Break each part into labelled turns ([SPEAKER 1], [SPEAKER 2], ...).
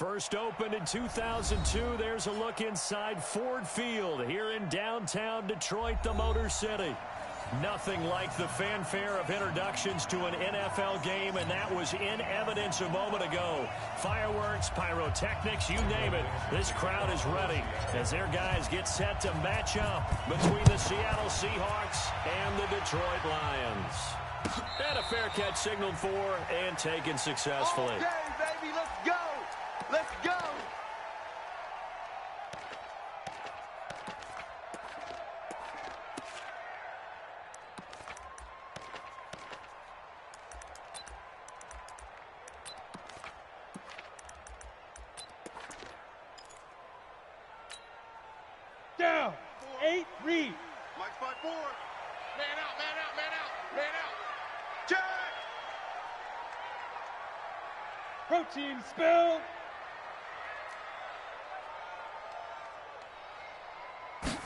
[SPEAKER 1] First opened in 2002, there's a look inside Ford Field here in downtown Detroit, the Motor City. Nothing like the fanfare of introductions to an NFL game, and that was in evidence a moment ago. Fireworks, pyrotechnics, you name it. This crowd is ready as their guys get set to match up between the Seattle Seahawks and the Detroit Lions. And a fair catch signaled for and taken successfully.
[SPEAKER 2] Okay, baby, let's go. Let's go.
[SPEAKER 3] Down. 8-3.
[SPEAKER 2] Mike's by 4. Man out, man out, man out, man out. Check.
[SPEAKER 3] Protein spill.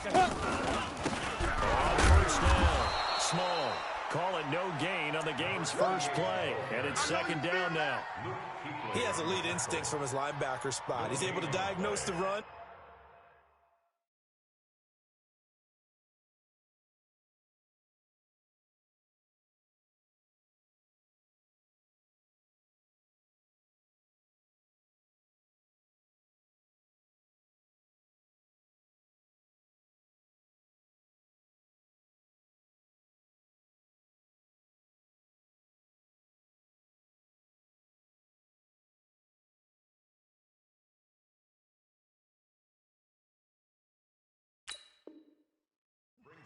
[SPEAKER 1] First down. Small. Call it no gain on the game's first play. And it's second down now.
[SPEAKER 4] He has elite instincts from his linebacker spot. He's able to diagnose the run.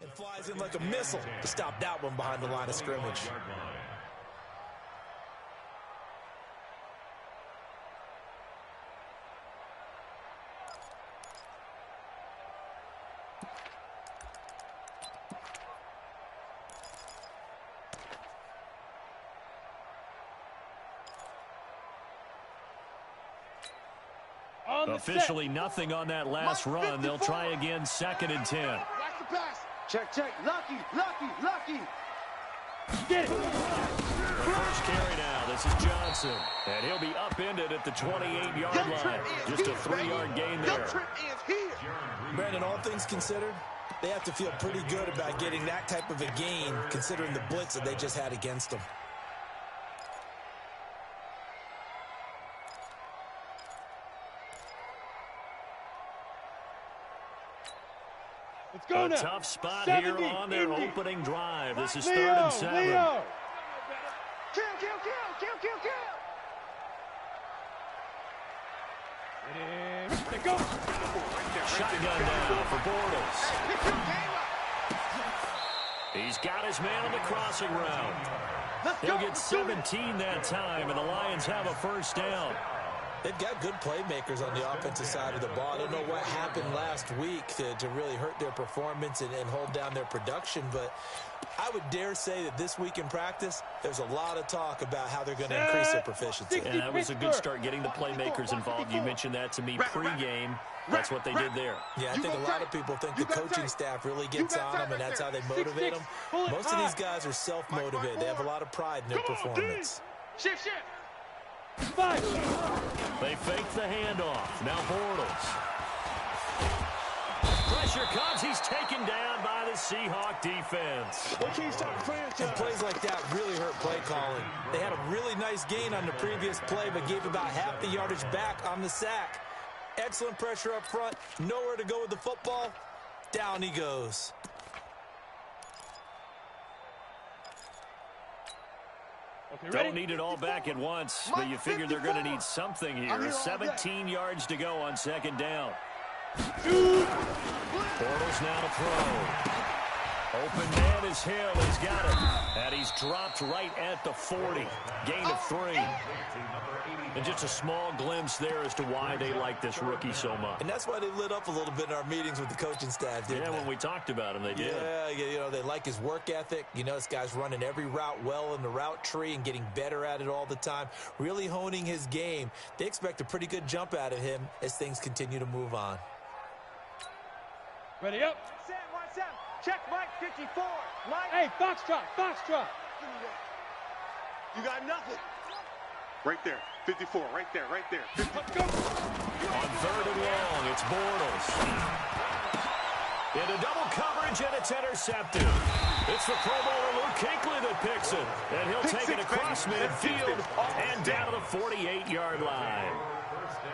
[SPEAKER 4] And flies in like a missile to stop that one behind the line of scrimmage.
[SPEAKER 1] Officially nothing on that last run. They'll try again, 2nd and 10.
[SPEAKER 2] Watch the pass. Check, check. Lucky, lucky, lucky.
[SPEAKER 3] Get it.
[SPEAKER 1] First carry now. This is Johnson. And he'll be upended at the 28-yard line. Just a 3-yard gain there.
[SPEAKER 2] Your trip is here.
[SPEAKER 4] Brandon, all things considered, they have to feel pretty good about getting that type of a gain, considering the blitz that they just had against them.
[SPEAKER 3] Let's go now.
[SPEAKER 1] A tough spot
[SPEAKER 3] 70,
[SPEAKER 1] here on their
[SPEAKER 3] Indy.
[SPEAKER 1] opening drive. This is
[SPEAKER 3] Leo,
[SPEAKER 1] 3rd and 7.
[SPEAKER 3] Leo.
[SPEAKER 2] Kill, kill, kill, kill, kill, kill.
[SPEAKER 3] They go.
[SPEAKER 1] Shotgun now for Bortles.
[SPEAKER 2] Pick your game up.
[SPEAKER 1] He's got his man on the crossing route.
[SPEAKER 2] Let's
[SPEAKER 1] He'll
[SPEAKER 2] go.
[SPEAKER 1] get
[SPEAKER 2] Let's do it.
[SPEAKER 1] 17 that time, and the Lions have a first down.
[SPEAKER 4] They've got good playmakers on the offensive side of the ball. I don't know what happened last week to really hurt their performance and hold down their production, but I would dare say that this week in practice, there's a lot of talk about how they're going to increase their proficiency.
[SPEAKER 1] And that was a good start getting the playmakers involved. You mentioned that to me pregame. That's what they did there.
[SPEAKER 4] Yeah, I think a lot of people think the coaching staff really gets on them, and that's how they motivate them. Most of these guys are self-motivated. They have a lot of pride in their performance.
[SPEAKER 2] Shift, shift.
[SPEAKER 3] 5.
[SPEAKER 1] They fake the handoff. Now Bortles. Pressure comes. He's taken down by the Seahawk defense.
[SPEAKER 4] And plays like that really hurt play calling. They had a really nice gain on the previous play, but gave about half the yardage back on the sack. Excellent pressure up front. Nowhere to go with the football. Down he goes.
[SPEAKER 3] Okay,
[SPEAKER 1] Don't need it all back at once, but you figure they're going to need something here. 17 yards to go on 2nd down. Bortles now to throw. Open man is Hill. He's got it. And he's dropped right at the 40. Gain of 3. And just a small glimpse there as to why they like this rookie so much.
[SPEAKER 4] And that's why they lit up a little bit in our meetings with the coaching staff, didn't they?
[SPEAKER 1] Yeah, when we talked about him, they did.
[SPEAKER 4] Yeah, you know, they like his work ethic. You know, this guy's running every route well in the route tree and getting better at it all the time, really honing his game. They expect a pretty good jump out of him as things continue to move on.
[SPEAKER 3] Ready up.
[SPEAKER 2] Set, 1-7. Check Mike 54. Mike.
[SPEAKER 3] Hey, Foxtrot, Foxtrot.
[SPEAKER 2] You got nothing. Right there. 54, right there, right there.
[SPEAKER 1] On 3rd and long, it's Bortles. Into double coverage, and it's intercepted. It's the Pro Bowler Luke Kuechly that picks it. And he'll take it across midfield and down to the 48-yard line.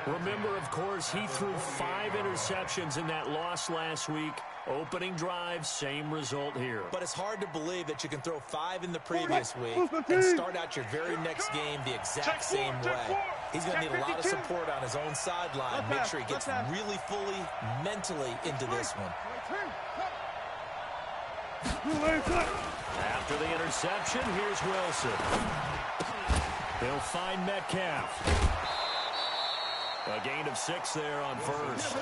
[SPEAKER 1] Remember, of course, he threw 5 interceptions in that loss last week. Opening drive, same result here.
[SPEAKER 4] But it's hard to believe that you can throw 5 in the previous week and start out your very next game the exact same way. He's going to need a lot of support on his own sideline. Make sure he gets really fully, mentally into this one.
[SPEAKER 1] After the interception, here's Wilson. He'll find Metcalf. A gain of 6 there on first.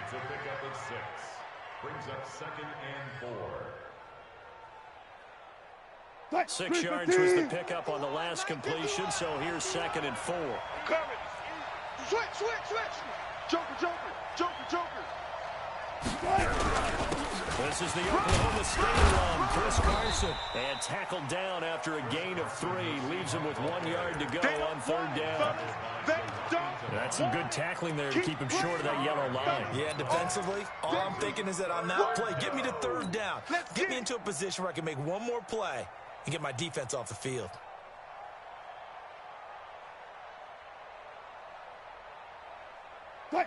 [SPEAKER 5] It's a pickup of 6. Brings up 2nd and 4.
[SPEAKER 1] 6 yards was the pickup on the last completion, so here's 2nd and 4.
[SPEAKER 2] Coverage. Switch. Joker.
[SPEAKER 1] This is the Oklahoma State run. Chris Carson. And tackled down after a gain of 3. Leaves him with 1 yard to go on 3rd down. That's some good tackling there to keep him short of that yellow line.
[SPEAKER 4] Yeah, defensively, all I'm thinking is that on that play, get me to 3rd down. Get me into a position where I can make one more play and get my defense off the field.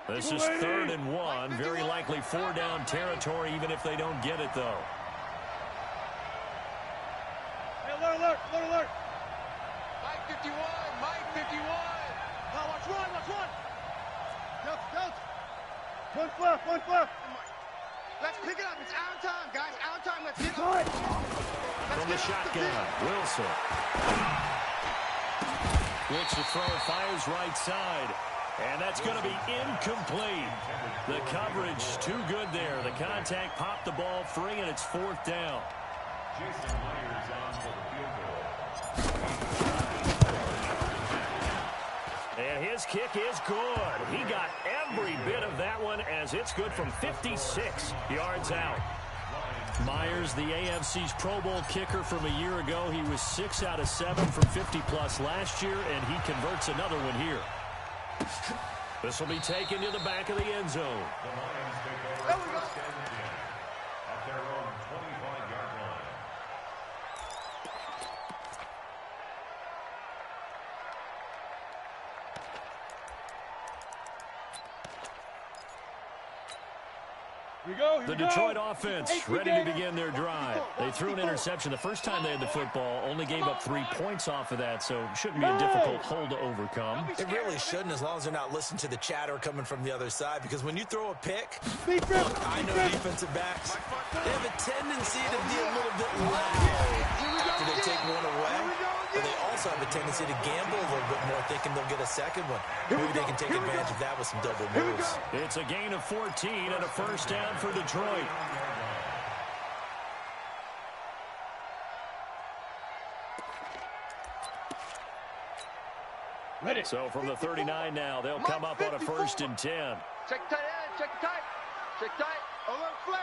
[SPEAKER 1] This is 3rd and 1. Very likely 4-down territory, even if they don't get it, though.
[SPEAKER 3] Hey, alert.
[SPEAKER 2] Mike 51.
[SPEAKER 3] Now watch one. Go. One fluff.
[SPEAKER 2] Let's pick it up. It's our time, guys. Our time. Let's get it.
[SPEAKER 1] From the shotgun, Wilson. Looks to throw, fires right side. And that's going to be incomplete. The coverage too good there. The contact popped the ball free, and it's 4th down.
[SPEAKER 5] Jason Myers on for the field goal.
[SPEAKER 1] And his kick is good. He got every bit of that one as it's good from 56 yards out. Myers, the AFC's Pro Bowl kicker from a year ago. He was 6 out of 7 from 50-plus last year, and he converts another one here. This will be taken to the back of the end zone.
[SPEAKER 5] The Lions take over 1st and 10 at their own 25-yard line.
[SPEAKER 1] The Detroit offense ready to begin their drive. They threw an interception the first time they had the football, only gave up 3 points off of that, so shouldn't be a difficult hole to overcome.
[SPEAKER 4] It really shouldn't, as long as they're not listening to the chatter coming from the other side, because when you throw a pick, look, I know defensive backs, they have a tendency to be a little bit loud after they take one away, but they also have a tendency to gamble a little bit more, thinking they'll get a second one. Maybe they can take advantage of that with some double moves.
[SPEAKER 1] It's a gain of 14 and a 1st down for Detroit.
[SPEAKER 3] Ready.
[SPEAKER 1] So from the 39 now, they'll come up on a 1st and 10.
[SPEAKER 2] Check tight end. Check tight. Alert flare.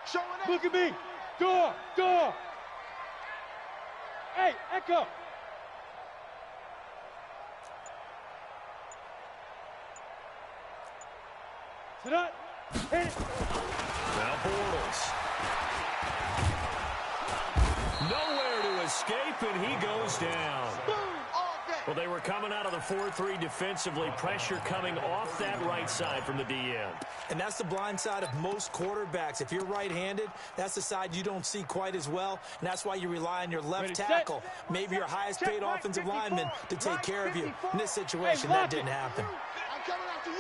[SPEAKER 2] Showing up.
[SPEAKER 3] Look at me. Door. Hey, Echo. Sit up. Hit it.
[SPEAKER 1] Now Bortles. Nowhere to escape, and he goes down.
[SPEAKER 2] Boom. All day.
[SPEAKER 1] Well, they were coming out of the 4-3 defensively. Pressure coming off that right side from the DN.
[SPEAKER 4] And that's the blind side of most quarterbacks. If you're right-handed, that's the side you don't see quite as well, and that's why you rely on your left tackle, maybe your highest-paid offensive lineman, to take care of you. In this situation, that didn't happen.
[SPEAKER 2] I'm coming after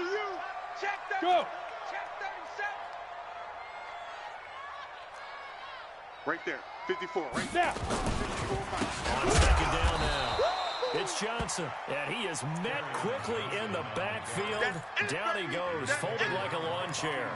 [SPEAKER 2] you. Check that.
[SPEAKER 3] Go.
[SPEAKER 2] Check 37. Right there. 54. Right
[SPEAKER 3] Now.
[SPEAKER 2] 54.
[SPEAKER 1] On 2nd down now. It's Johnson, and he is met quickly in the backfield. Down he goes, folded like a lawn chair.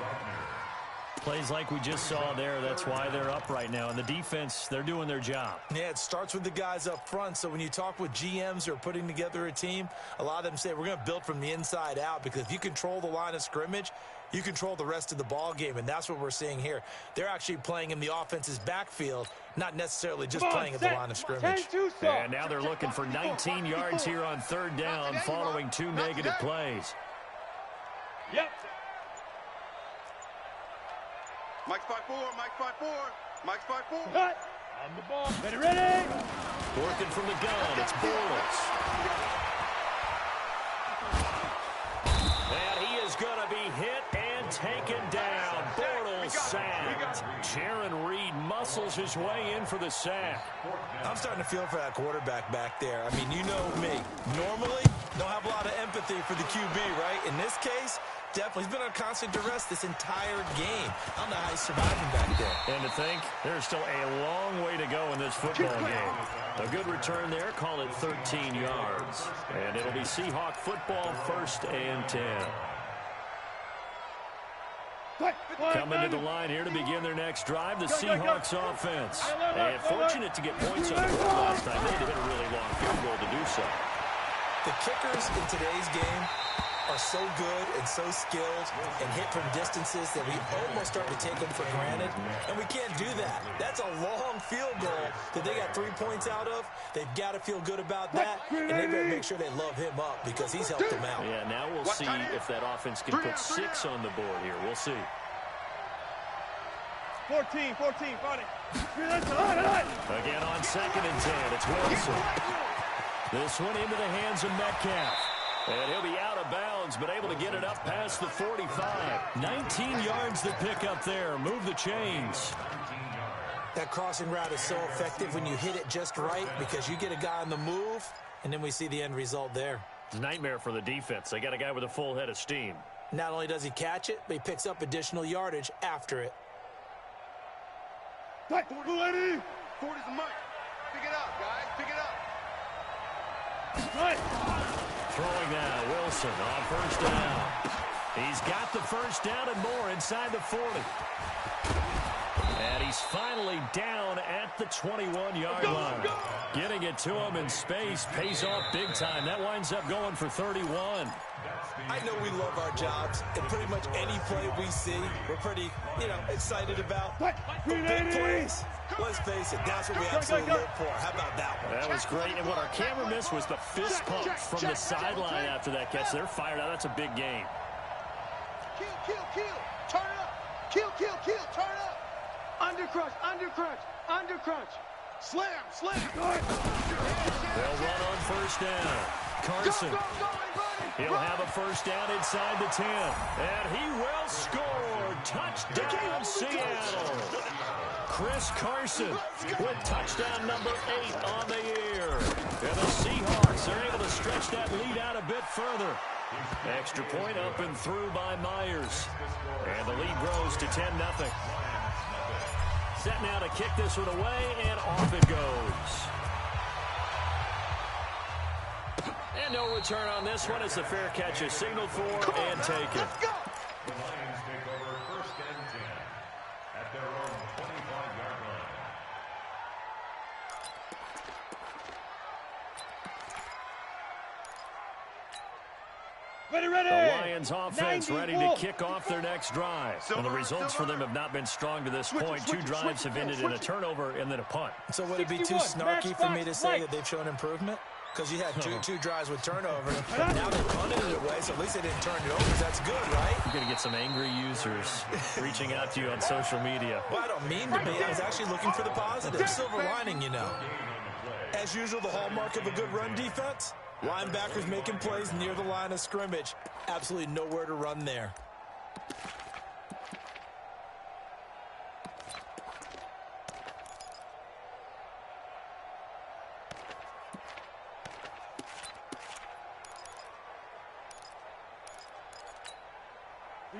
[SPEAKER 1] Plays like we just saw there, that's why they're up right now. And the defense, they're doing their job.
[SPEAKER 4] Yeah, it starts with the guys up front. So when you talk with GMs who are putting together a team, a lot of them say we're going to build from the inside out, because if you control the line of scrimmage, you control the rest of the ball game, and that's what we're seeing here. They're actually playing in the offense's backfield, not necessarily just playing at the line of scrimmage.
[SPEAKER 1] And now they're looking for 19 yards here on third down following 2 negative plays.
[SPEAKER 3] Yep.
[SPEAKER 2] Mike's 5-4, Mike's 5-4, Mike's 5-4.
[SPEAKER 3] Cut. On the ball. Ready.
[SPEAKER 1] Working from the gun, it's Bortles. And he is going to be hit and taken down. Bortles sacked. Jaron Reed muscles his way in for the sack.
[SPEAKER 4] I'm starting to feel for that quarterback back there. I mean, you know me. Normally, don't have a lot of empathy for the QB, right? In this case, definitely. He's been under constant duress this entire game. I don't know how he's surviving back there.
[SPEAKER 1] And to think, there's still a long way to go in this football game. A good return there, call it 13 yards. And it'll be Seahawk football, 1st and 10. Coming to the line here to begin their next drive, the Seahawks offense. And fortunate to get points on the board last time. They had to hit a really long field goal to do so.
[SPEAKER 4] The kickers in today's game are so good and so skilled and hit from distances that we almost start to take them for granted, and we can't do that. That's a long field goal that they got 3 points out of. They've got to feel good about that, and they better make sure they love him up because he's helped them out.
[SPEAKER 1] Yeah, now we'll see if that offense can put 6 on the board here. We'll see.
[SPEAKER 3] 14, 40.
[SPEAKER 1] Again on 2nd and 10, it's Wilson. This one into the hands of Metcalf. And he'll be out of bounds, but able to get it up past the 45. 19 yards to pick up there. Move the chains.
[SPEAKER 4] That crossing route is so effective when you hit it just right because you get a guy on the move, and then we see the end result there.
[SPEAKER 1] Nightmare for the defense. They got a guy with a full head of steam.
[SPEAKER 4] Not only does he catch it, but he picks up additional yardage after it.
[SPEAKER 2] 40's the mark. Pick it up, guys. Pick it up.
[SPEAKER 3] Right.
[SPEAKER 1] Throwing now, Wilson on 1st down. He's got the 1st down and more inside the 40. And he's finally down at the 21-yard line. Getting it to him in space pays off big time. That winds up going for 31.
[SPEAKER 4] I know we love our jobs, and pretty much any play we see, we're pretty, excited about. But big plays, let's face it, that's what we absolutely live for. How about that one?
[SPEAKER 1] That was great, and what our camera missed was the fist pump from the sideline after that catch. They're fired out. That's a big game.
[SPEAKER 2] Kill. Turn it up. Kill. Turn it up. Undercrunch. Slam.
[SPEAKER 1] They'll run on 1st down. Carson. He'll have a 1st down inside the 10. And he will score. Touchdown, Seattle. Chris Carson with touchdown number 8 on the year. And the Seahawks are able to stretch that lead out a bit further. Extra point up and through by Myers. And the lead grows to 10-0. Set now to kick this one away, and off it goes. And no return on this one as the fair catch is signaled for and taken.
[SPEAKER 2] Let's go.
[SPEAKER 5] The Lions take over 1st and 10 at their own 25-yard line.
[SPEAKER 3] Ready.
[SPEAKER 1] The Lions offense ready to kick off their next drive. And the results for them have not been strong to this point. 2 drives have ended in a turnover and then a punt.
[SPEAKER 4] So would it be too snarky for me to say that they've shown improvement? Because you had two drives with turnover. Now they punted it away, so at least they didn't turn it over. That's good, right?
[SPEAKER 1] You're going to get some angry users reaching out to you on social media.
[SPEAKER 4] Well, I don't mean to be. I was actually looking for the positive. Silver lining, As usual, the hallmark of a good run defense, linebackers making plays near the line of scrimmage. Absolutely nowhere to run there.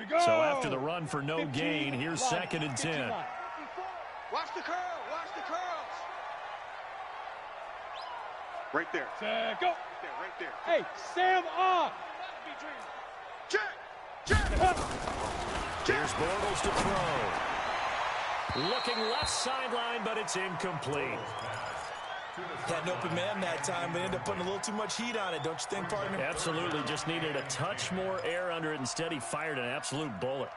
[SPEAKER 1] So after the run for no gain, here's 2nd and 10.
[SPEAKER 2] Watch the curls. Right there.
[SPEAKER 3] Go.
[SPEAKER 2] Right there.
[SPEAKER 3] Hey, Sam off.
[SPEAKER 2] Check.
[SPEAKER 1] Here's Bortles to throw. Looking left sideline, but it's incomplete.
[SPEAKER 4] Had an open man that time, but ended up putting a little too much heat on it, don't you think, partner?
[SPEAKER 1] Absolutely, just needed a touch more air under it. Instead, he fired an absolute bullet.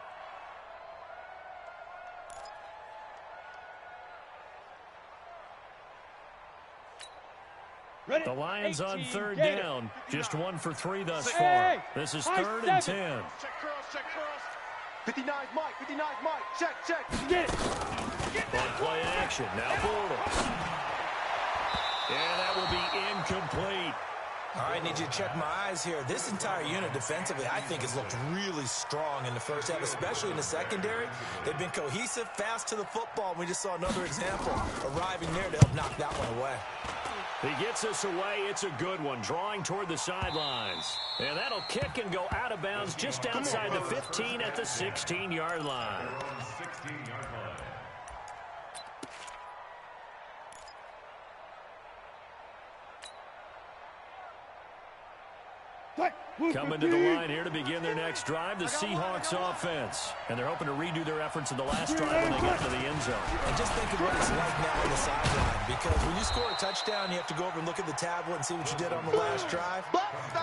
[SPEAKER 3] Ready.
[SPEAKER 1] The Lions on
[SPEAKER 3] 18,
[SPEAKER 1] third
[SPEAKER 3] Gator.
[SPEAKER 1] down. Just 1 for 3 thus far.
[SPEAKER 3] Hey,
[SPEAKER 1] This is
[SPEAKER 3] high
[SPEAKER 1] 3rd and 10.
[SPEAKER 2] Check cross, check cross. 59's Mike, 59's Mike. Check, check.
[SPEAKER 3] Get it.
[SPEAKER 1] On play action. Now Bortles. And that will be incomplete.
[SPEAKER 4] All right, need you to check my eyes here. This entire unit defensively, I think, has looked really strong in the first half, especially in the secondary. They've been cohesive, fast to the football, and we just saw another example arriving there to help knock that one away.
[SPEAKER 1] He gets us away. It's a good one, drawing toward the sidelines. And that'll kick and go out of bounds just outside the 15 at the 16-yard line.
[SPEAKER 5] 16-yard line.
[SPEAKER 1] Coming to the line here to begin their next drive, the Seahawks offense. And they're hoping to redo their efforts in the last drive when they got to the end zone.
[SPEAKER 4] And just think of what it's like now on the sideline, because when you score a touchdown, you have to go over and look at the tablet and see what you did on the last drive.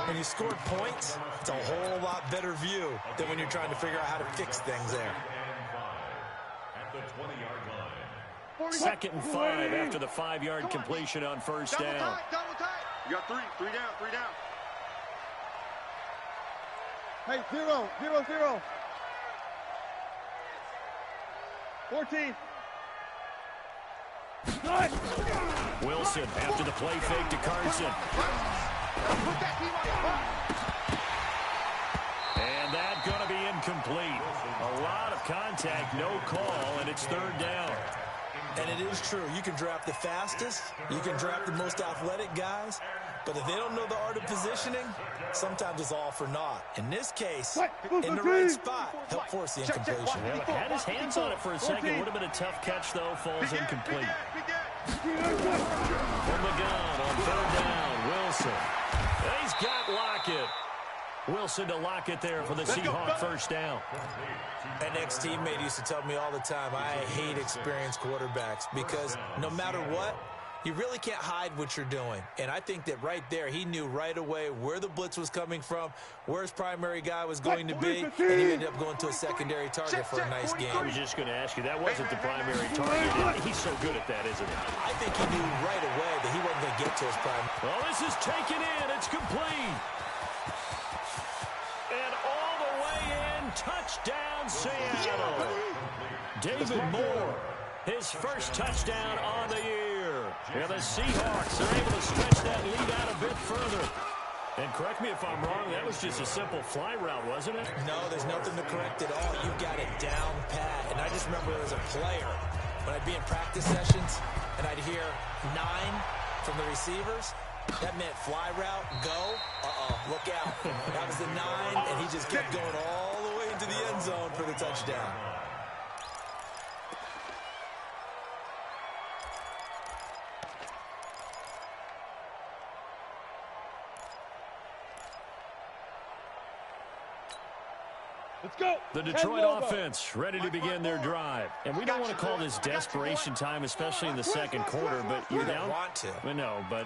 [SPEAKER 4] When you scored points, it's a whole lot better view than when you're trying to figure out how to fix things there.
[SPEAKER 5] At the 20-yard line.
[SPEAKER 1] 2nd and 5 after the 5-yard completion on first down.
[SPEAKER 2] Double tight. You got three down, 3 down.
[SPEAKER 3] Hey, 0, 0, 0. 14. Good.
[SPEAKER 1] Wilson after the play fake to Carson.
[SPEAKER 2] Put that team on the front.
[SPEAKER 1] And that's going to be incomplete. A lot of contact, no call, and it's 3rd down.
[SPEAKER 4] And it is true. You can draft the fastest. You can draft the most athletic guys. But if they don't know the art of positioning, sometimes it's all for naught. In this case, in the right spot, help force the incompletion.
[SPEAKER 1] Well, had his hands on it for a second. Would have been a tough catch, though. Falls incomplete. From the gun on 3rd down, Wilson. He's got Lockett. Wilson to Lockett there for the Seahawks first down.
[SPEAKER 4] An ex-teammate used to tell me all the time, I hate experienced quarterbacks because no matter what, you really can't hide what you're doing. And I think that right there, he knew right away where the blitz was coming from, where his primary guy was going to be, and he ended up going to a secondary target for a nice game.
[SPEAKER 1] I was just going to ask you, that wasn't the primary target. He's so good at that, isn't he?
[SPEAKER 4] I think he knew right away that he wasn't going to get to his primary.
[SPEAKER 1] Well, this is taken in. It's complete. And all the way in, touchdown, Seattle. David Moore, his first touchdown on the year. And the Seahawks are able to stretch that lead out a bit further. And correct me if I'm wrong, that was just a simple fly route, wasn't it?
[SPEAKER 4] No, there's nothing to correct at all. You've got it down pat. And I just remember as a player, when I'd be in practice sessions, and I'd hear 9 from the receivers, that meant fly route, go, look out. That was the 9, and he just kept going all the way into the end zone for the touchdown.
[SPEAKER 3] Let's go.
[SPEAKER 1] The Detroit offense ready to begin their drive. And we don't want to call this desperation time, especially in the second quarter, but you're down.
[SPEAKER 4] Want to.
[SPEAKER 1] Well, no, but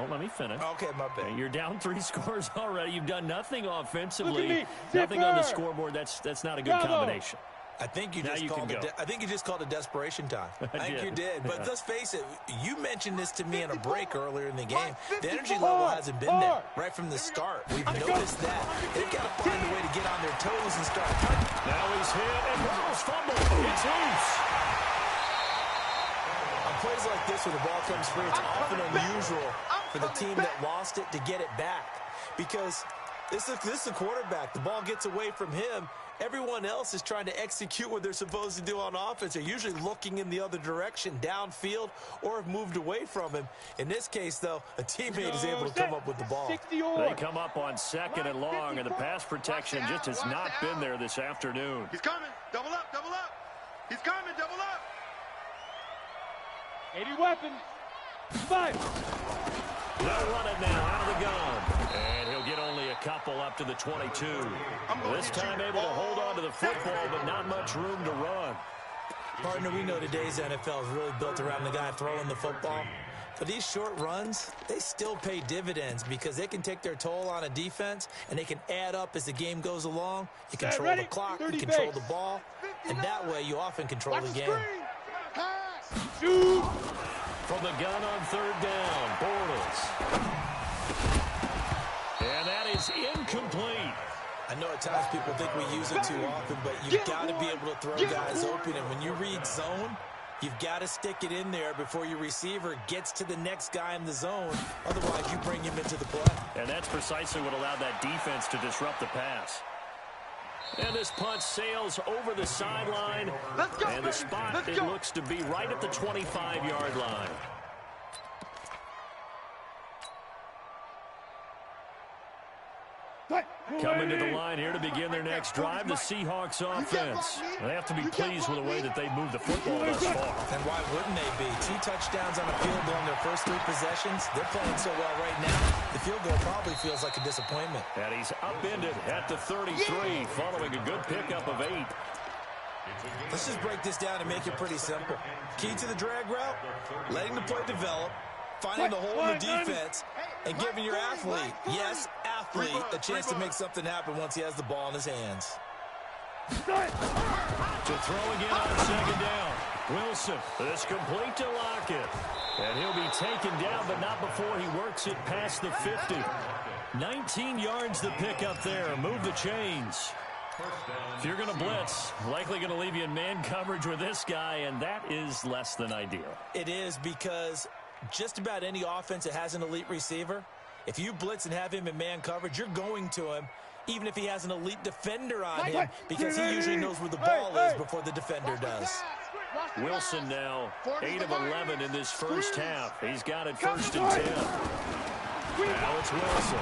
[SPEAKER 1] let me finish.
[SPEAKER 4] Okay, my bad.
[SPEAKER 1] You're down 3 scores already. You've done nothing
[SPEAKER 3] Look
[SPEAKER 1] offensively.
[SPEAKER 3] at me.
[SPEAKER 1] Nothing on the
[SPEAKER 3] Zipper.
[SPEAKER 1] scoreboard. That's not a good
[SPEAKER 3] Bravo.
[SPEAKER 1] combination.
[SPEAKER 4] I think you
[SPEAKER 1] Now
[SPEAKER 4] just
[SPEAKER 1] you
[SPEAKER 4] called
[SPEAKER 1] can
[SPEAKER 4] it.
[SPEAKER 1] go.
[SPEAKER 4] I think you just called it desperation time. I think
[SPEAKER 1] did.
[SPEAKER 4] you did. But
[SPEAKER 1] Yeah.
[SPEAKER 4] let's face it, you mentioned this to me in a break earlier in the game. The energy level hasn't been there right from the start. We've noticed that. They've got to find a way to get on their toes and start.
[SPEAKER 1] Now he's hit, and Bortles fumble. It's loose.
[SPEAKER 4] On plays like this, when the ball comes free, it's often unusual for the team that lost it to get it back. Because this is a quarterback. The ball gets away from him. Everyone else is trying to execute what they're supposed to do on offense. They're usually looking in the other direction, downfield, or have moved away from him. In this case, though, a teammate is able to come up with the ball.
[SPEAKER 1] They come up on 2nd and long, and the pass protection just has not been there this afternoon.
[SPEAKER 2] He's coming. Double up, double up. He's coming, double up.
[SPEAKER 3] 80 weapons. 5.
[SPEAKER 1] They'll run it now out of the gun. And he'll get only a couple up to the 22. This time able to hold on to the football, but not much room to run.
[SPEAKER 4] Partner, we know today's NFL is really built around the guy throwing the football. But these short runs, they still pay dividends because they can take their toll on a defense, and they can add up as the game goes along. You control the clock, you control the ball, and that way you often control the game.
[SPEAKER 3] Shoot!
[SPEAKER 1] From the gun on third down, Bortles. And that is incomplete.
[SPEAKER 4] I know at times people think we use it too often, but you've got to be able to throw guys open. And when you read zone, you've got to stick it in there before your receiver gets to the next guy in the zone. Otherwise, you bring him into the play.
[SPEAKER 1] And that's precisely what allowed that defense to disrupt the pass. And this punt sails over the sideline. And the spot, it looks to be right at the 25-yard line. Coming to the line here to begin their next drive, the Seahawks offense. They have to be pleased with the way that they moved the football thus far.
[SPEAKER 4] And why wouldn't they be? 2 touchdowns on a field goal in their first 3 possessions. They're playing so well right now, the field goal probably feels like a disappointment.
[SPEAKER 1] And he's upended at the 33, following a good pickup of 8.
[SPEAKER 4] Let's just break this down and make it pretty simple. Key to the drag route, letting the play develop, finding the hole in the defense, and giving your athlete, yes, athlete, a chance to make something happen once he has the ball in his hands.
[SPEAKER 1] To throw again on second down. Wilson, this complete to Lockett. And he'll be taken down, but not before he works it past the 50. 19 yards the pick up there. Move the chains. If you're going to blitz, likely going to leave you in man coverage with this guy, and that is less than ideal.
[SPEAKER 4] It is, because just about any offense that has an elite receiver, if you blitz and have him in man coverage, you're going to him, even if he has an elite defender on him, because he usually knows where the ball is before the defender does.
[SPEAKER 1] Wilson now 8 of 11 in this first half. He's got it 1st and 10. Now it's Wilson.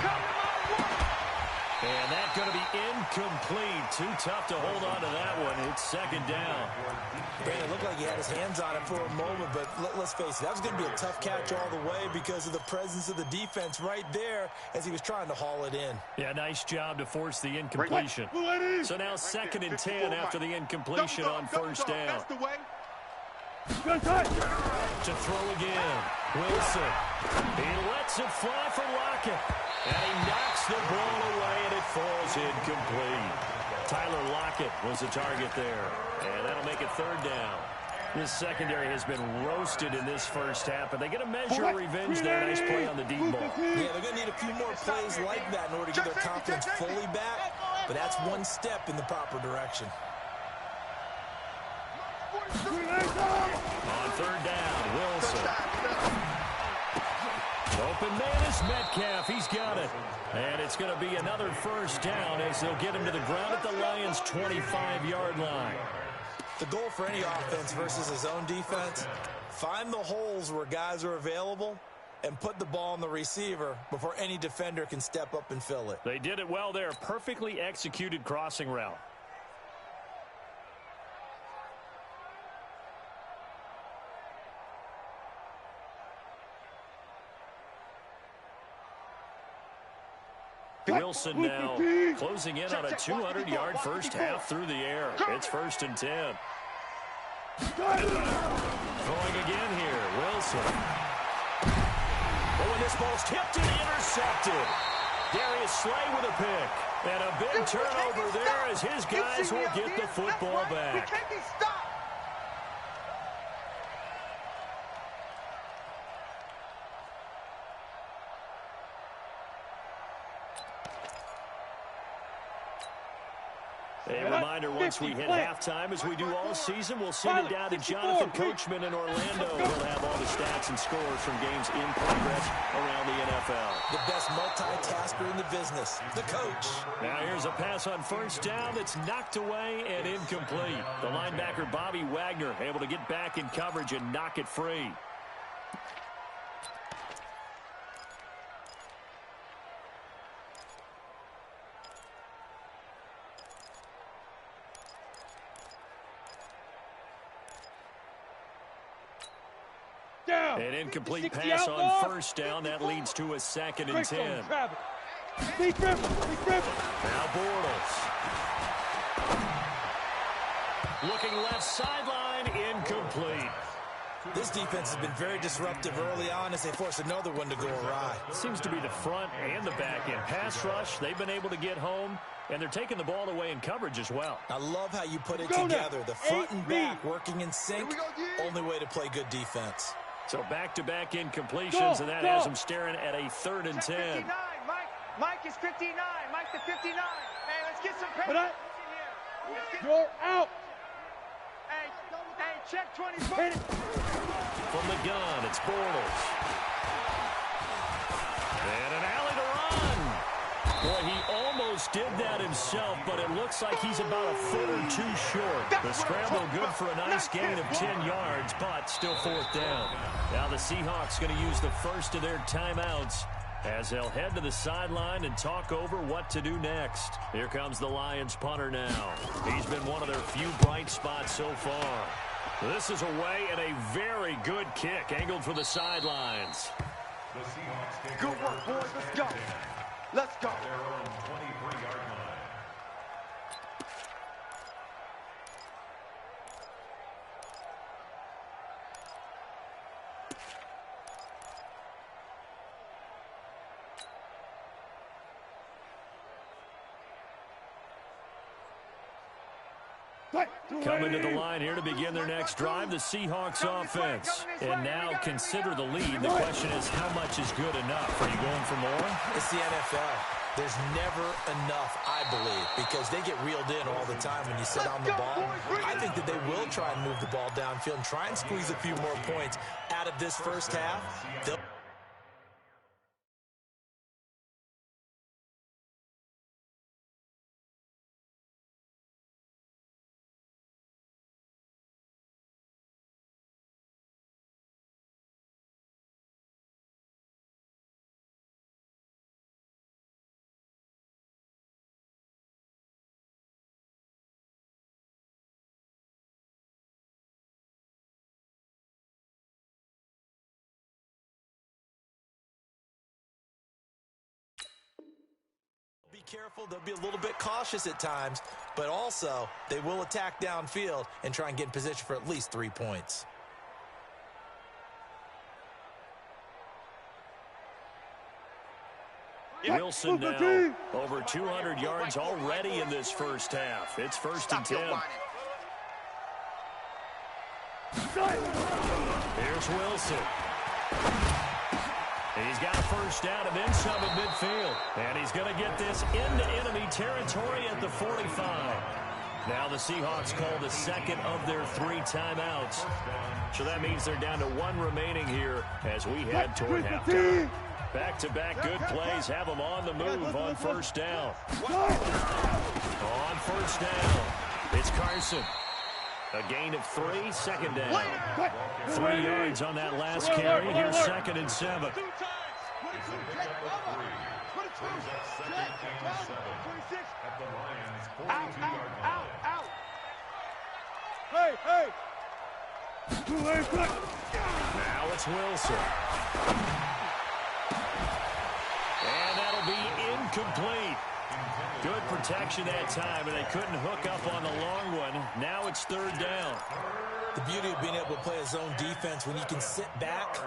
[SPEAKER 1] And that's going to be incomplete. Too tough to hold on to that one. It's second down.
[SPEAKER 4] Brandon, it looked like he had his hands on it for a moment, but let's face it, that was going to be a tough catch all the way because of the presence of the defense right there as he was trying to haul it in.
[SPEAKER 1] Yeah, nice job to force the incompletion. So now 2nd and 10 after the incompletion on 1st down. To throw again. Wilson. He lets it fly for Lockett. And he knocks the ball away, and it falls incomplete. Tyler Lockett was the target there. And that'll make it 3rd down. This secondary has been roasted in this first half, but they get a measure of revenge there. Nice play on the deep ball.
[SPEAKER 4] Yeah, they're going to need a few more plays like that in order to get their confidence fully back. But that's one step in the proper direction.
[SPEAKER 1] On 3rd down, Wilson. Open man is Metcalf. He's got it. And it's going to be another 1st down as they'll get him to the ground at the Lions' 25-yard line.
[SPEAKER 4] The goal for any offense versus his own defense, find the holes where guys are available and put the ball on the receiver before any defender can step up and fill it.
[SPEAKER 1] They did it well there. Perfectly executed crossing route. Wilson now closing in on a 200-yard first half through the air. It's 1st and 10. Throwing again here, Wilson. Oh, and this ball's tipped and intercepted. Darius Slay with a pick. And a big turnover there as his guys will get the football back. A reminder, once we hit halftime, as we do all season, we'll send it down to Jonathan Coachman in Orlando. He'll have all the stats and scores from games in progress around the NFL.
[SPEAKER 4] The best multitasker in the business, the coach.
[SPEAKER 1] Now here's a pass on 1st down that's knocked away and incomplete. The linebacker, Bobby Wagner, able to get back in coverage and knock it free. An incomplete pass on 1st down. That leads to a 2nd and 10. Now Bortles. Looking left sideline, incomplete.
[SPEAKER 4] This defense has been very disruptive early on as they force another one to go awry.
[SPEAKER 1] Seems to be the front and the back end. Pass rush, they've been able to get home, and they're taking the ball away in coverage as well.
[SPEAKER 4] I love how you put it together. The front and back working in sync, only way to play good defense.
[SPEAKER 1] So back-to-back incompletions, and that has them staring at a 3rd and 10.
[SPEAKER 2] 59, Mike is 59. Mike the 59. Hey, let's get some pace in here.
[SPEAKER 3] You're out.
[SPEAKER 2] Hey, check 24.
[SPEAKER 1] From the gun, it's Bortles. And an alley to run. Boy, he almost did that himself, but it looks like he's about a foot or two short. The scramble good for a nice gain of 10 yards, but still 4th down. Now the Seahawks going to use the first of their timeouts as they'll head to the sideline and talk over what to do next. Here comes the Lions punter now. He's been one of their few bright spots so far. This is away and a very good kick angled for the sidelines.
[SPEAKER 2] Good work, boys. Let's go. Let's go.
[SPEAKER 5] Their own 23-yard line.
[SPEAKER 1] Coming to the line here to begin their next drive, the Seahawks offense. And now consider the lead. The question is, how much is good enough? Are you going for more?
[SPEAKER 4] It's the NFL. There's never enough, I believe, because they get reeled in all the time when you sit on the ball. I think that they will try and move the ball downfield and try and squeeze a few more points out of this first half. They'll be careful. They'll be a little bit cautious at times, but also they will attack downfield and try and get in position for at least 3 points.
[SPEAKER 1] Wilson now over 200 yards already in this first half. It's 1st and 10. Here's Wilson. He's got a first down and then some at midfield. And he's going to get this into enemy territory at the 45. Now the Seahawks call the second of their 3 timeouts. So that means they're down to 1 remaining here as we head toward halftime. Back-to-back good plays have them on the move on first down. On first down, it's Carson. A gain of 3, 2nd down. 3 yards on that last carry. Here's 2nd and 7.
[SPEAKER 2] Out.
[SPEAKER 3] Hey.
[SPEAKER 1] Now it's Wilson. And that'll be incomplete. Good protection that time, and they couldn't hook up on the long one. Now it's 3rd down.
[SPEAKER 4] The beauty of being able to play a zone defense when you can sit back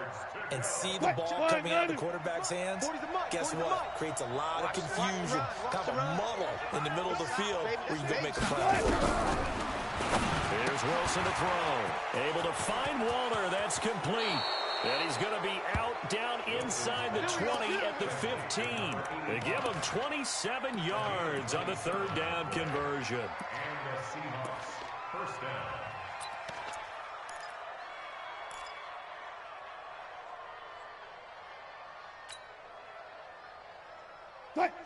[SPEAKER 4] and see the ball coming out of the quarterback's hands, guess what? Creates a lot of confusion, kind of a muddle in the middle of the field where you can go make a play.
[SPEAKER 1] Here's Wilson to throw. Able to find Waller. That's complete. And he's going to be out down inside the 20 at the 15. They give him 27 yards on the 3rd down conversion.
[SPEAKER 5] And the Seahawks, first down.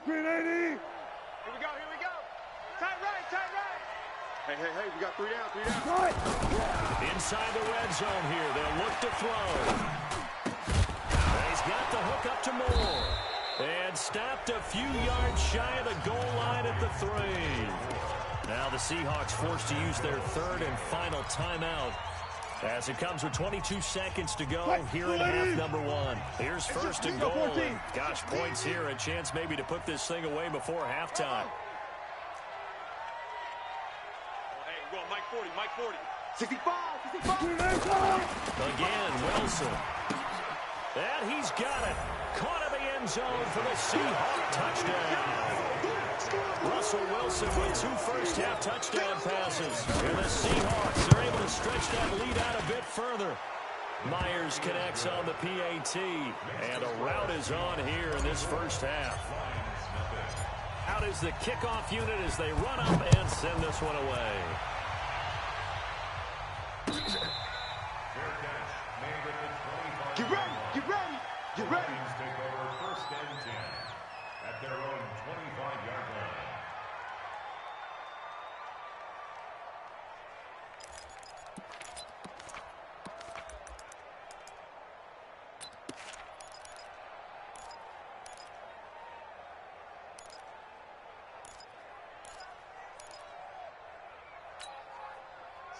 [SPEAKER 3] Green 80.
[SPEAKER 2] Here we go. Tight right. Hey, we got 3 down.
[SPEAKER 1] Inside the red zone here. They'll look to throw. And he's got the hook up to Moore. And stopped a few yards shy of the goal line at the 3. Now the Seahawks forced to use their 3rd and final timeout As it comes with 22 seconds to go here in half number one. Here's first and goal. And gosh, points here. A chance maybe to put this thing away before halftime.
[SPEAKER 2] Hey, go on, Mike 40, Mike 40. 65, 65.
[SPEAKER 1] Again, Wilson. And he's got it. Caught in the end zone for the Seahawks touchdown. Russell Wilson with 2 first-half touchdown passes. And the Seahawks are able to stretch that lead out a bit further. Myers connects on the PAT. And a rout is on here in this first half. Out is the kickoff unit as they run up and send this one away.
[SPEAKER 2] Get ready, get ready, get ready.
[SPEAKER 5] Dolphins take over first and 10 at their own 25-yard line.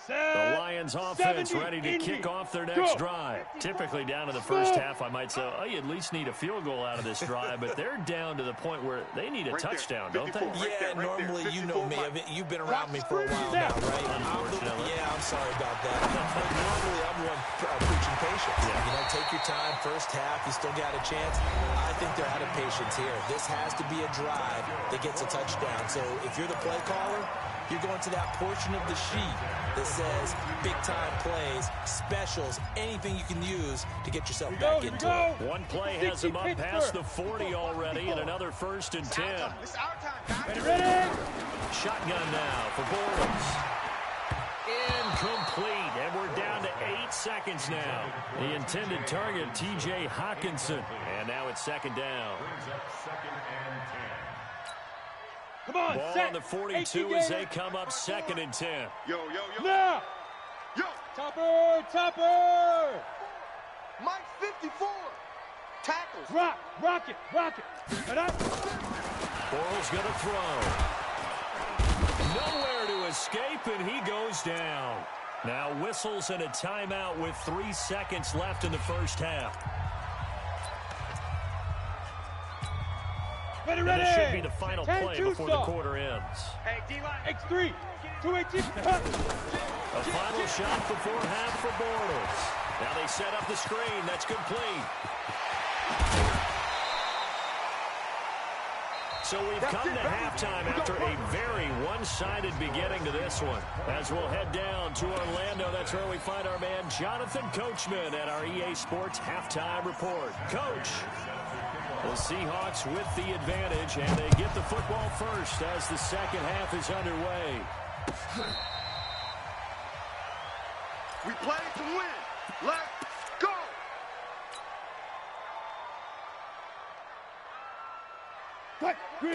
[SPEAKER 1] The Lions offense ready to kick off their next drive. Typically down to the first half, I might say, oh, you at least need a field goal out of this drive, but they're down to the point where they need a touchdown, don't they?
[SPEAKER 4] Yeah, normally, you know me. I mean, you've been around me for a while now, right?
[SPEAKER 1] Unfortunately.
[SPEAKER 4] Yeah, I'm sorry about that. Normally, I'm the one preaching patience.
[SPEAKER 1] Yeah.
[SPEAKER 4] You know, take your time. First half, you still got a chance. I think they're out of patience here. This has to be a drive that gets a touchdown. So if you're the play caller, you're going to that portion of the sheet that says big-time plays, specials, anything you can use to get yourself back into it.
[SPEAKER 1] One play has him up past the 40 already, and another first and 10.
[SPEAKER 2] It's our time, guys.
[SPEAKER 3] Ready?
[SPEAKER 1] Shotgun now for Bortles. Incomplete, and we're down to 8 seconds now. The intended target, T.J. Hawkinson, and now it's second down.
[SPEAKER 5] Brings up second and 10.
[SPEAKER 3] Come on,
[SPEAKER 1] Ball
[SPEAKER 3] set.
[SPEAKER 1] on the 42 as they come up second and 10.
[SPEAKER 2] Yo, yo, yo.
[SPEAKER 3] Now.
[SPEAKER 2] Yo.
[SPEAKER 3] Topper, topper.
[SPEAKER 2] Mike 54. Tackles.
[SPEAKER 3] Rock it. And up.
[SPEAKER 1] Bortles going to throw. Nowhere to escape, and he goes down. Now whistles and a timeout with 3 seconds left in the first half.
[SPEAKER 3] Ready.
[SPEAKER 1] And this should be the final play
[SPEAKER 3] 10-2
[SPEAKER 1] before the quarter ends.
[SPEAKER 2] Hey, D-line.
[SPEAKER 3] X3. 218.
[SPEAKER 1] A final shot before half for Bortles. Now they set up the screen. That's complete. So we've come to halftime after a very one-sided beginning to this one. As we'll head down to Orlando, that's where we find our man Jonathan Coachman at our EA Sports Halftime Report. Coach, the Seahawks with the advantage, and they get the football first as the second half is underway.
[SPEAKER 2] We play to win. Let's go.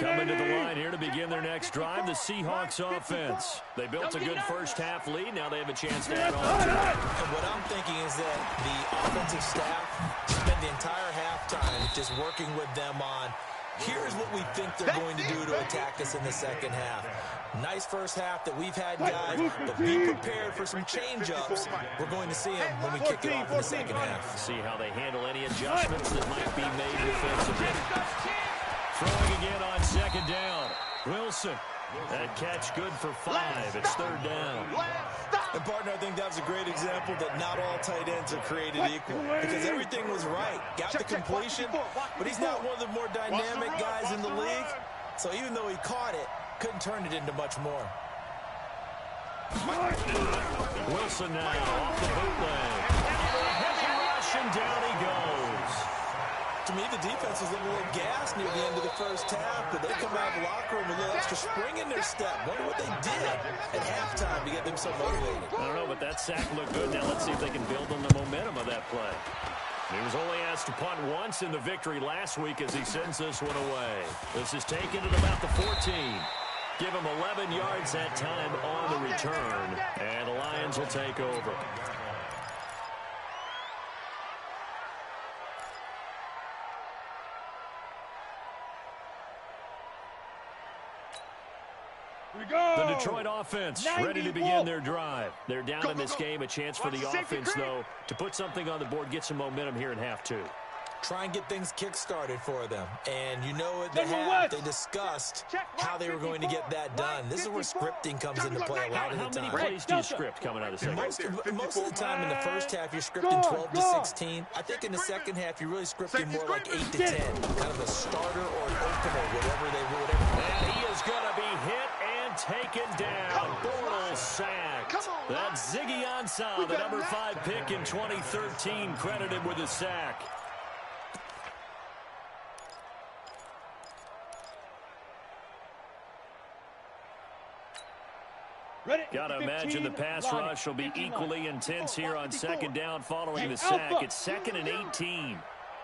[SPEAKER 1] Coming to the line here to begin their next drive, the Seahawks offense. They built a good first half lead. Now they have a chance to add on to it.
[SPEAKER 4] And what I'm thinking is that the offensive staff spent the entire halftime just working with them on, here's what we think they're going to do to attack us in the second half. Nice first half that we've had, guys, but be prepared for some change-ups. We're going to see them when we kick it off in the second half.
[SPEAKER 1] See how they handle any adjustments that might be made defensively. Throwing again on second down. Wilson. That catch good for 5. It's third down.
[SPEAKER 4] And, partner, I think that was a great example that not all tight ends are created equal, because everything was right. Got the completion, but he's not one of the more dynamic guys in the league. So even though he caught it, couldn't turn it into much more.
[SPEAKER 1] Wilson now off the bootleg. Heavy rush, and down he goes.
[SPEAKER 4] To me, the defense was a little gassed near the end of the first half, but they come out of the locker room with a little extra spring in their step. Wonder what they did at halftime to get them so motivated.
[SPEAKER 1] I don't know, but that sack looked good. Now let's see if they can build on the momentum of that play. He was only asked to punt once in the victory last week as he sends this one away. This is taken at about the 14. Give him 11 yards that time on the return, and the Lions will take over. The Detroit offense ready to begin their drive. They're down in this game. A chance for the offense, though, to put something on the board, get some momentum here in half two.
[SPEAKER 4] Try and get things kick-started for them. And you know at the half, they discussed how they were going to get that done. This is where scripting comes into play a lot of the time.
[SPEAKER 1] How many plays do you script coming out of the second?
[SPEAKER 4] Most of the time in the first half, you're scripting 12 to 16. I think in the second half, you're really scripting more like 8 to 10. Kind of a starter or an opener, whatever they will.
[SPEAKER 1] And he is going to be hit and taken down. Bortles sacked. That's Ziggy Ansah, the number 5 pick in 2013, credited with a sack. Got to imagine the pass rush will be equally intense here on second down following the sack. It's 2nd and 18.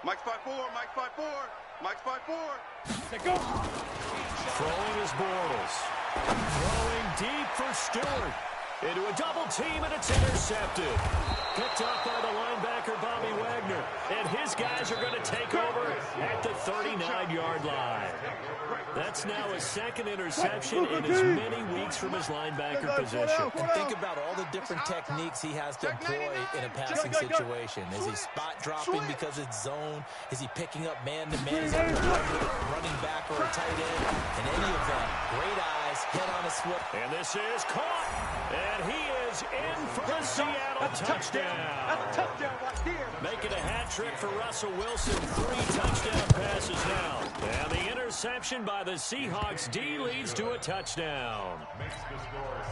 [SPEAKER 2] Mike's 5-4, Mike's 5-4, Mike's 5-4.
[SPEAKER 3] Go.
[SPEAKER 1] Throwing is Bortles. Throwing deep for Stewart. Into a double team, and it's intercepted. Picked up by the linebacker, Bobby Wagner. And his guys are going to take over at the 39-yard line. That's now his 2nd interception in as many weeks from his linebacker position.
[SPEAKER 4] And think about all the different techniques he has to employ in a passing situation. Is he spot dropping because it's zone? Is he picking up man-to-man? Is he running back or a tight end? In any event, great eyes, head on a swip.
[SPEAKER 1] And this is caught. And he is in for the Seattle touchdown.
[SPEAKER 3] That's a touchdown right there.
[SPEAKER 1] Making a hat trick for Russell Wilson. 3 touchdown passes now. And the interception by the Seahawks D leads to a touchdown.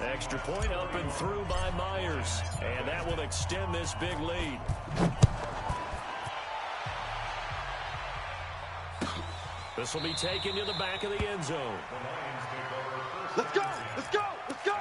[SPEAKER 1] Extra point up and through by Myers. And that will extend this big lead. This will be taken to the back of the end zone.
[SPEAKER 2] Let's go, let's go, let's go.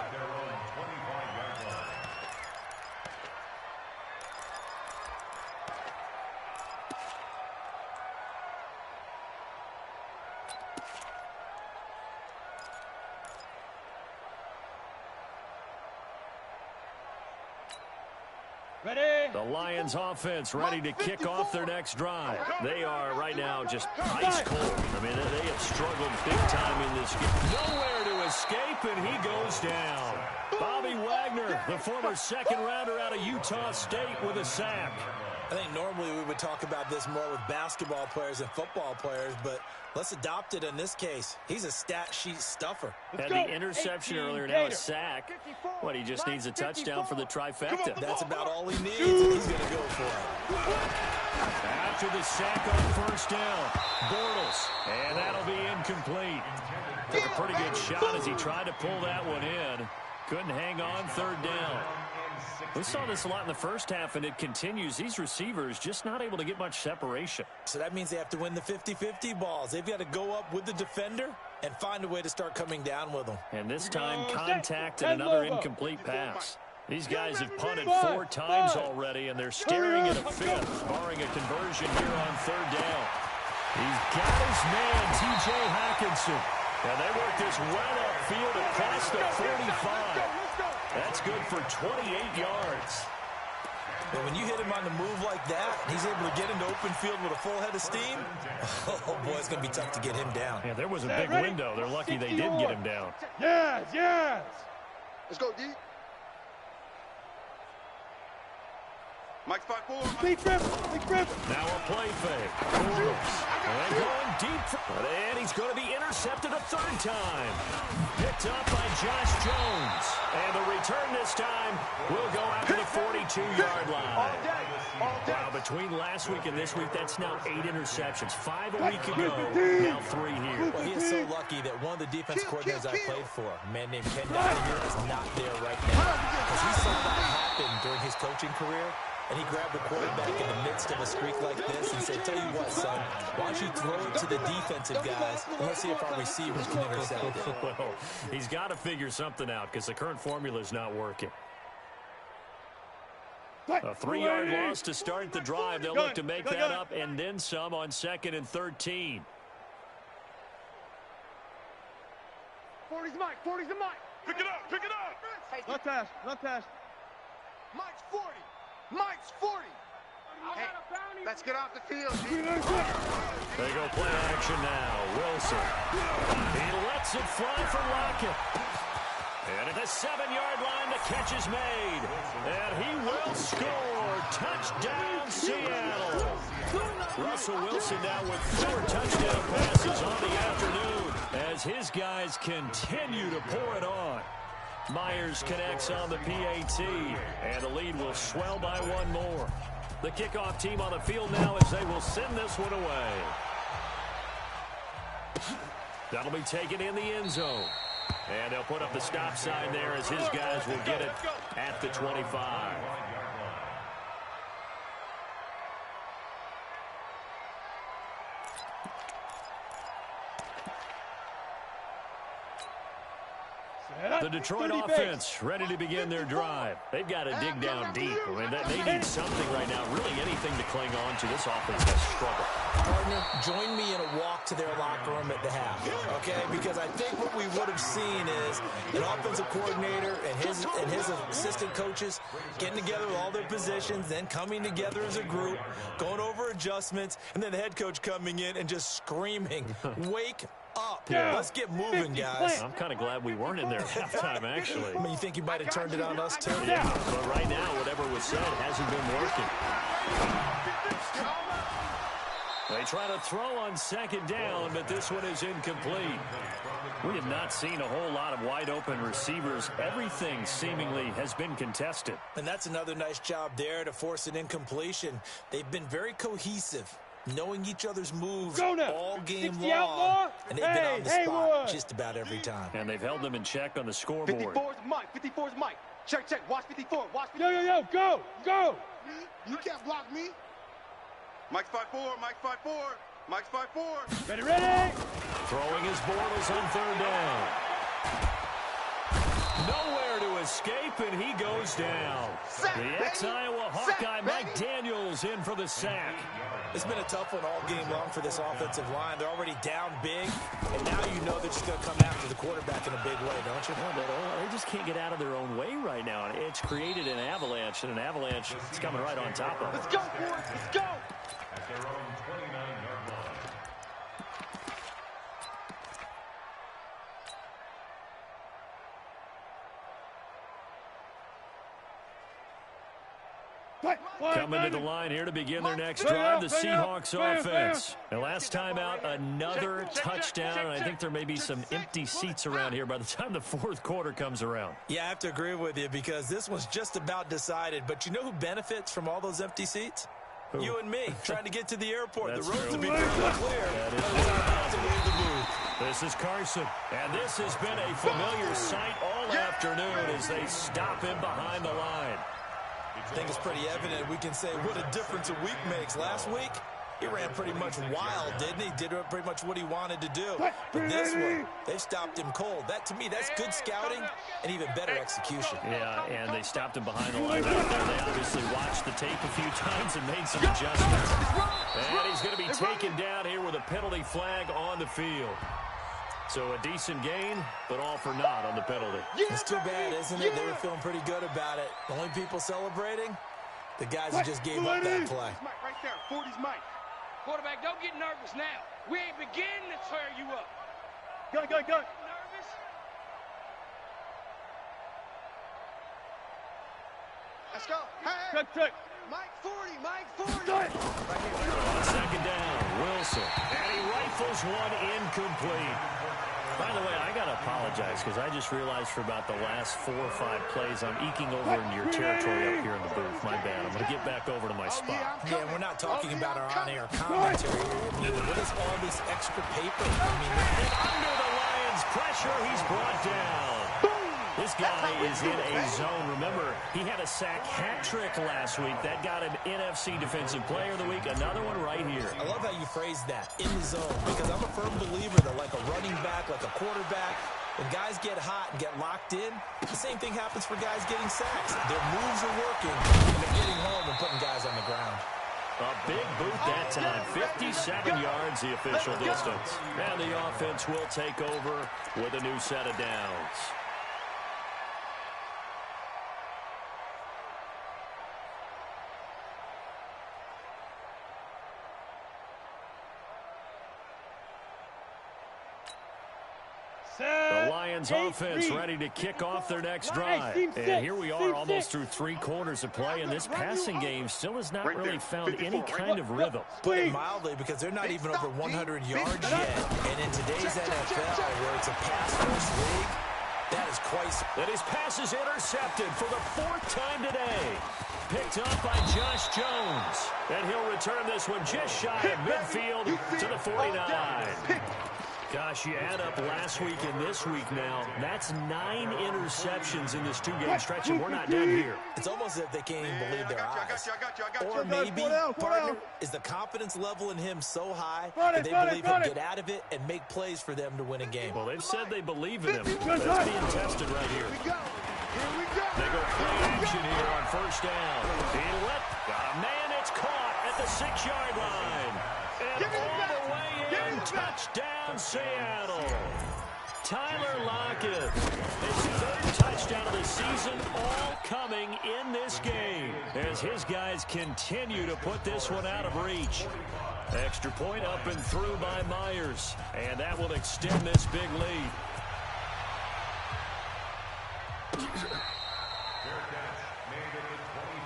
[SPEAKER 3] Ready?
[SPEAKER 1] The Lions offense ready to kick off their next drive. They are right now just ice cold. I mean, they have struggled big time in this game. Nowhere to escape, and he goes down. Bobby Wagner, the former second rounder out of Utah State, with a sack.
[SPEAKER 4] I think normally we would talk about this more with basketball players and football players, but let's adopt it in this case. He's a stat sheet stuffer.
[SPEAKER 1] Had the interception earlier, now a sack. What, he just needs a touchdown for the trifecta.
[SPEAKER 4] That's about all he needs, and he's going to go for it.
[SPEAKER 1] After the sack on first down, Bortles, and that'll be incomplete. Took a pretty good shot as he tried to pull that one in. Couldn't hang on, 3rd down. We saw this a lot in the first half, and it continues. These receivers just not able to get much separation.
[SPEAKER 4] So that means they have to win the 50-50 balls. They've got to go up with the defender and find a way to start coming down with them.
[SPEAKER 1] And this time, contact and another incomplete pass. These guys have punted 4 times already, and they're staring at a 5th, barring a conversion here on 3rd down. He's got his man, T.J. Hawkinson. And they work this well upfield across the 45. That's good for 28 yards.
[SPEAKER 4] But when you hit him on the move like that, he's able to get into open field with a full head of steam. Oh, boy, it's going to be tough to get him down.
[SPEAKER 1] Yeah, there was a big window. They're lucky they did get him down.
[SPEAKER 3] Yes, yes.
[SPEAKER 2] Let's go, D. Mike's 5-4.
[SPEAKER 3] Big grip, big grip.
[SPEAKER 1] Now a play fake. And going deep. And he's going to be intercepted a 3rd time. Picked up by Josh Jones. And the return this time will go out to the 42-yard line.
[SPEAKER 2] All day.
[SPEAKER 1] Wow, between last week and this week, that's now 8 interceptions. 5 a week ago, now 3 here.
[SPEAKER 4] Well, he is so lucky that one of the defense coordinators I played for, a man named Ken Donahue, is not there right now. Because he saw that happen during his coaching career. And he grabbed the quarterback in the midst of a streak like this and said, tell you what, son, why don't you throw it to the defensive guys, and let's see if our receivers can intercept it.
[SPEAKER 1] Well, he's got to figure something out because the current formula is not working. A 3-yard loss to start the drive. They'll look to make that up and then some on 2nd and 13.
[SPEAKER 2] 40's Mike, 40's the Mike. Pick it up, pick it up.
[SPEAKER 3] Not pass, not pass.
[SPEAKER 2] Mike's 40. Mike's 40. Hey, let's get off the field, D.
[SPEAKER 1] They go play action now. Wilson. He lets it fly for Lockett. And at the 7-yard line, the catch is made. And he will score. Touchdown, Seattle. Russell Wilson now with 4 touchdown passes on the afternoon as his guys continue to pour it on. Myers connects on the PAT, and the lead will swell by 1 more. The kickoff team on the field now as they will send this one away. That'll be taken in the end zone. And they'll put up the stop sign there as his guys will get it at the 25. The Detroit offense ready to begin their drive. They've got to dig down deep. I mean, they need something right now, really anything to cling on to. This offense has struggled.
[SPEAKER 4] Partner, join me in a walk to their locker room at the half, okay? Because I think what we would have seen is an offensive coordinator and his assistant coaches getting together with all their positions, then coming together as a group, going over adjustments, and then the head coach coming in and just screaming, wake up.
[SPEAKER 1] Yeah.
[SPEAKER 4] Let's get moving, guys.
[SPEAKER 1] I'm kind of glad we weren't in there at halftime, actually.
[SPEAKER 4] I mean, you think you might have turned it on us, too?
[SPEAKER 1] Yeah, but right now, whatever was said hasn't been working. They try to throw on 2nd down, but this one is incomplete. We have not seen a whole lot of wide-open receivers. Everything seemingly has been contested.
[SPEAKER 4] And that's another nice job there to force an incompletion. They've been very cohesive, knowing each other's moves all game long, and they've been on the spot just about every time.
[SPEAKER 1] And they've held them in check on the scoreboard.
[SPEAKER 2] 54's Mike. 54's Mike. Check, check. Watch 54. Watch 54.
[SPEAKER 3] Yo, go, go.
[SPEAKER 2] You can't block me. Mike's 5'4". Mike's 5'4". Mike's 5'4".
[SPEAKER 3] Ready.
[SPEAKER 1] Throwing his Bortles on 3rd down. Nowhere to escape, and he goes down. The ex-Iowa Hawkeye Mike Daniels in for the sack.
[SPEAKER 4] It's been a tough one all game long for this offensive line. They're already down big, and now you know they're just going to come after the quarterback in a big way, don't you?
[SPEAKER 1] Well, they just can't get out of their own way right now. It's created an avalanche, and an avalanche is coming right on top of them.
[SPEAKER 2] Let's go, boys. Let's go.
[SPEAKER 5] At their own 29-yard line.
[SPEAKER 1] Coming to the line here to begin their next drive, the Seahawks offense. And last time out, another touchdown, and I think there may be some empty seats around here by the time the 4th quarter comes around.
[SPEAKER 4] Yeah, I have to agree with you because this one's just about decided. But you know who benefits from all those empty seats?
[SPEAKER 1] Who?
[SPEAKER 4] You and me, trying to get to the airport.
[SPEAKER 1] That's
[SPEAKER 4] the roads
[SPEAKER 1] true.
[SPEAKER 4] will be fairly clear.
[SPEAKER 1] This is Carson, and this has been a familiar sight all afternoon as they stop him behind the line.
[SPEAKER 4] I think it's pretty evident. We can say what a difference a week makes. Last week, he ran pretty much wild, didn't he? Did pretty much what he wanted to do. But this one, they stopped him cold. That, to me, that's good scouting and even better execution.
[SPEAKER 1] Yeah, and they stopped him behind the line right there. They obviously watched the tape a few times and made some adjustments. And he's going to be taken down here with a penalty flag on the field. So a decent gain, but all for naught on the penalty.
[SPEAKER 4] It's too bad, isn't it? They were feeling pretty good about it. The only people celebrating, the guys who just gave up that play.
[SPEAKER 2] Mike right there. 40's Mike.
[SPEAKER 6] Quarterback, don't get nervous now. We ain't beginning to tear you up.
[SPEAKER 3] Go.
[SPEAKER 6] Nervous?
[SPEAKER 2] Let's go. Hey.
[SPEAKER 3] Check.
[SPEAKER 2] Mike 40. Mike 40.
[SPEAKER 1] On 2nd down, Wilson. And he rifles one incomplete. By the way, I got to apologize because I just realized for about the last 4 or 5 plays, I'm eking over into your territory up here in the booth. My bad. I'm going to get back over to my spot.
[SPEAKER 4] Yeah, we're not talking about our on-air commentary here. What is all this extra paper? I mean,
[SPEAKER 1] Under the Lions' pressure, he's brought down. This guy is in a zone. Remember, he had a sack hat trick last week. That got him NFC Defensive Player of the Week. Another one right here.
[SPEAKER 4] I love how you phrase that, in the zone, because I'm a firm believer that like a running back, like a quarterback, when guys get hot and get locked in, the same thing happens for guys getting sacks. Their moves are working, and they're getting home and putting guys on the ground.
[SPEAKER 1] A big boot that time. 57 yards, the official distance. And the offense will take over with a new set of downs. The Lions offense ready to kick off their next drive. And here we are almost through 3 quarters of play, and this passing game still has not really found any kind of rhythm.
[SPEAKER 4] Put it mildly, because they're not even over 100 yards yet. And in today's NFL, where it's a pass-first league, that is quite...
[SPEAKER 1] And his pass is intercepted for the 4th time today. Picked up by Josh Jones. And he'll return this one just shy of midfield to the 49. Gosh, you add up last week and this week now, that's 9 interceptions in this 2-game stretch, and we're not done here.
[SPEAKER 4] It's almost as if they can't even believe their eyes. Or maybe, partner, is the confidence level in him so high that they believe he'll get out of it and make plays for them to win a game.
[SPEAKER 1] Well, they've said they believe in him. That's being tested right here. They go play action here on first down. He let a man, it's caught at the 6-yard line. And all the way in, touchdown Seattle. Tyler Lockett, his 3rd touchdown of the season, all coming in this game as his guys continue to put this one out of reach. Extra point up and through by Myers, and that will extend this big lead.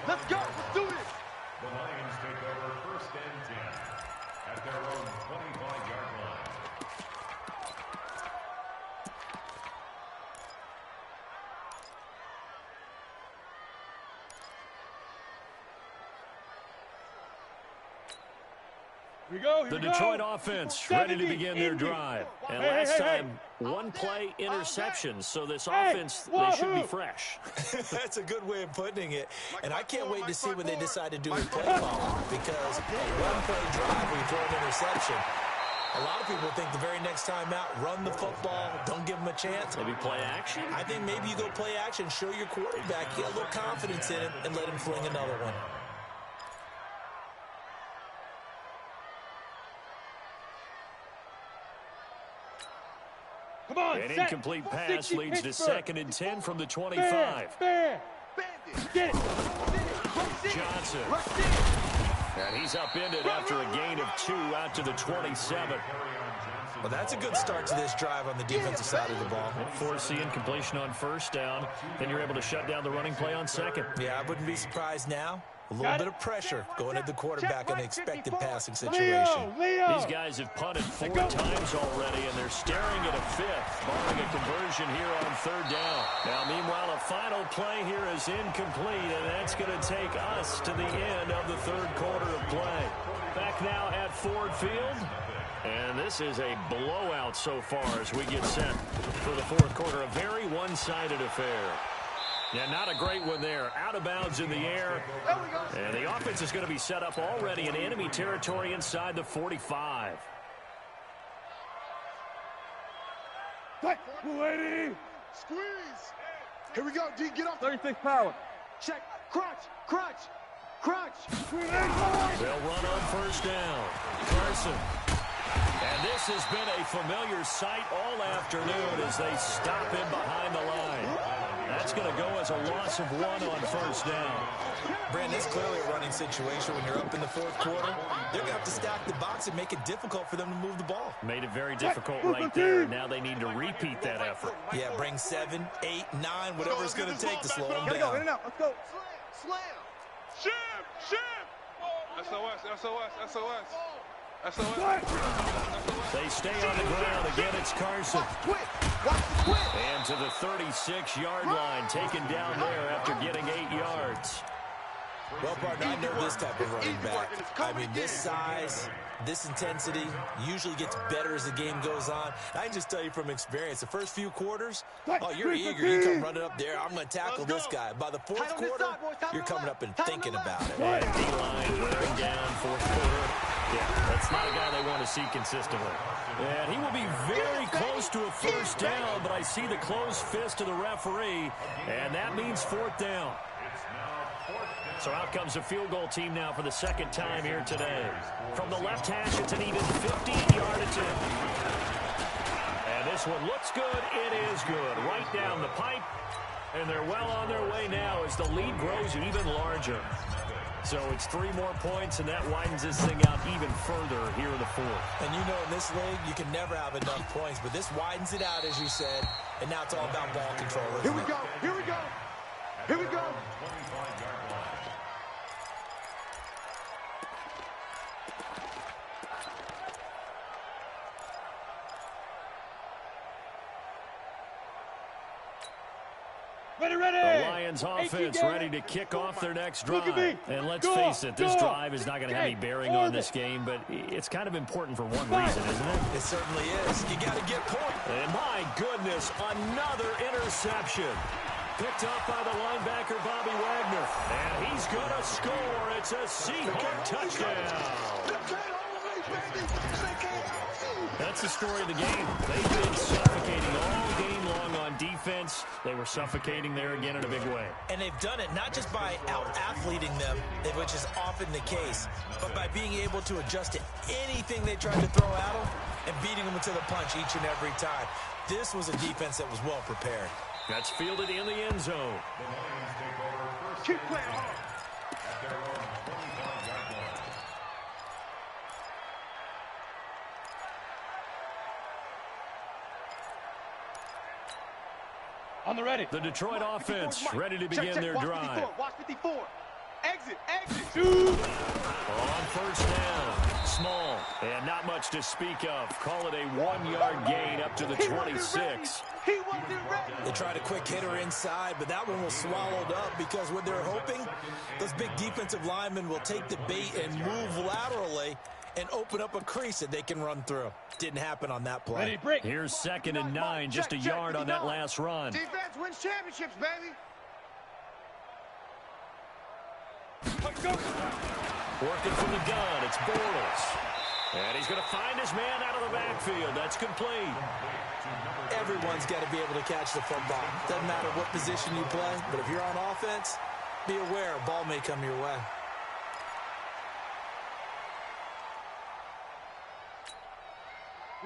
[SPEAKER 2] Let's go. Let's do this.
[SPEAKER 5] The Lions take over 1st and 10 at their own 25-yard line.
[SPEAKER 3] Here we go.
[SPEAKER 1] The Detroit offense ready to begin their drive. And last time, 1 play interception. So this offense, they should be fresh.
[SPEAKER 4] That's a good way of putting it. And I can't wait to see what they decide to do with play call. Because a 1-play drive where you throw an interception, a lot of people think the very next time out, run the football, don't give them a chance.
[SPEAKER 1] Maybe play action?
[SPEAKER 4] I think maybe you go play action, show your quarterback, get a little confidence in him, and let him fling another one.
[SPEAKER 3] Come on,
[SPEAKER 1] An incomplete pass leads to 2nd and 10 from the 25.
[SPEAKER 3] Get it.
[SPEAKER 1] Johnson. And he's upended after a gain of 2 out to the 27.
[SPEAKER 4] Well, that's a good start to this drive on the defensive side of the ball.
[SPEAKER 1] Force the incompletion on 1st down. Then you're able to shut down the running play on 2nd.
[SPEAKER 4] Yeah, I wouldn't be surprised now. A little bit of pressure going at the quarterback in an expected passing situation.
[SPEAKER 1] These guys have punted 4 times already, and they're staring at a 5th, barring a conversion here on 3rd down. Now, meanwhile, a final play here is incomplete, and that's going to take us to the end of the 3rd quarter of play. Back now at Ford Field. And this is a blowout so far as we get set for the 4th quarter. A very one-sided affair. Yeah, not a great one there. Out of bounds in the air. And the offense is going to be set up already in enemy territory inside the 45.
[SPEAKER 3] Lady.
[SPEAKER 2] Squeeze. Here we go, D. Get off.
[SPEAKER 3] 36 power.
[SPEAKER 2] Check. Crunch. Crunch. Crunch.
[SPEAKER 1] They'll run on 1st down. Carson. And this has been a familiar sight all afternoon as they stop him behind the line. That's going to go as a loss of 1 on 1st down.
[SPEAKER 4] Brandon, it's clearly a running situation when you're up in the 4th quarter. They're going to have to stack the box and make it difficult for them to move the ball.
[SPEAKER 1] Made it very difficult right there. Now they need to repeat that effort.
[SPEAKER 4] Yeah, bring 7, 8, 9, whatever it's going to take to slow them down.
[SPEAKER 3] Go, in and out. Let's go.
[SPEAKER 2] Slam. Shim.
[SPEAKER 6] SOS, SOS, SOS.
[SPEAKER 1] They stay on the ground. Again, it's Carson. And to the 36-yard line, taken down there after getting 8 yards.
[SPEAKER 4] Well, partner, I know this type of running back. I mean, this size, this intensity usually gets better as the game goes on. I can just tell you from experience, the first few quarters, oh, you're eager. You come running up there. I'm going to tackle this guy. By the 4th quarter, you're coming up and thinking about it.
[SPEAKER 1] And D-line wearing down 4th quarter. Yeah, that's not a guy they want to see consistently. And he will be very close to a 1st down, but I see the closed fist of the referee, and that means 4th down. So out comes a field goal team now for the 2nd time here today. From the left hash, it's an even 15-yard attempt. And this one looks good. It is good. Right down the pipe. And they're well on their way now as the lead grows even larger. So it's 3 more points, and that widens this thing out even further here in the 4th.
[SPEAKER 4] And you know in this league, you can never have enough points, but this widens it out, as you said, and now it's all about ball control.
[SPEAKER 2] Here we go. Here we go. Here we go.
[SPEAKER 5] 25-yard line.
[SPEAKER 3] Ready, ready.
[SPEAKER 1] The Lions offense ready to kick off their next drive. And let's face it, this drive is not going to have any bearing on this game, but it's kind of important for one reason, isn't it?
[SPEAKER 4] It certainly is. You got to get points.
[SPEAKER 1] And my goodness, another interception. Picked up by the linebacker, Bobby Wagner. And he's going to score. It's a Seahawks touchdown. That's the story of the game. They've been suffocating all game long on defense. They were suffocating there again in a big way.
[SPEAKER 4] And they've done it not just by out-athleting them, which is often the case, but by being able to adjust to anything they tried to throw at them and beating them to the punch each and every time. This was a defense that was well prepared.
[SPEAKER 1] That's fielded in the end zone.
[SPEAKER 5] The Lions take over first.
[SPEAKER 2] Keep playing hard.
[SPEAKER 5] At their own 25-yard line.
[SPEAKER 3] On the ready.
[SPEAKER 1] The Detroit offense
[SPEAKER 2] 54,
[SPEAKER 1] ready to begin their
[SPEAKER 2] watch
[SPEAKER 1] drive.
[SPEAKER 2] 54, watch 54. Exit, exit.
[SPEAKER 1] On first down, small, and not much to speak of. Call it a 1-yard gain up to the 26.
[SPEAKER 2] He wasn't ready.
[SPEAKER 4] They tried a quick hitter inside, but that one was swallowed up because what they're hoping, those big defensive linemen will take the bait and move laterally and open up a crease that they can run through. Didn't happen on that play.
[SPEAKER 3] Ready, break.
[SPEAKER 1] Here's 2nd and 9, just a yard on that last run.
[SPEAKER 2] Defense wins championships, baby.
[SPEAKER 1] Working from the gun, it's Bortles. And he's going to find his man out of the backfield. That's complete.
[SPEAKER 4] Everyone's got to be able to catch the football. Doesn't matter what position you play, but if you're on offense, be aware a ball may come your way.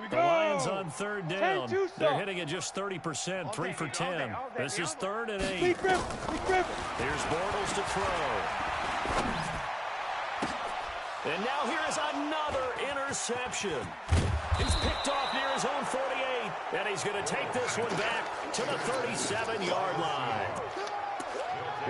[SPEAKER 1] The Lions on 3rd down. They're hitting at just 30%, 3 for 10. This is 3rd and 8. Here's Bortles to throw. And now here's another interception. He's picked off near his own 48, and he's going to take this one back to the 37-yard line.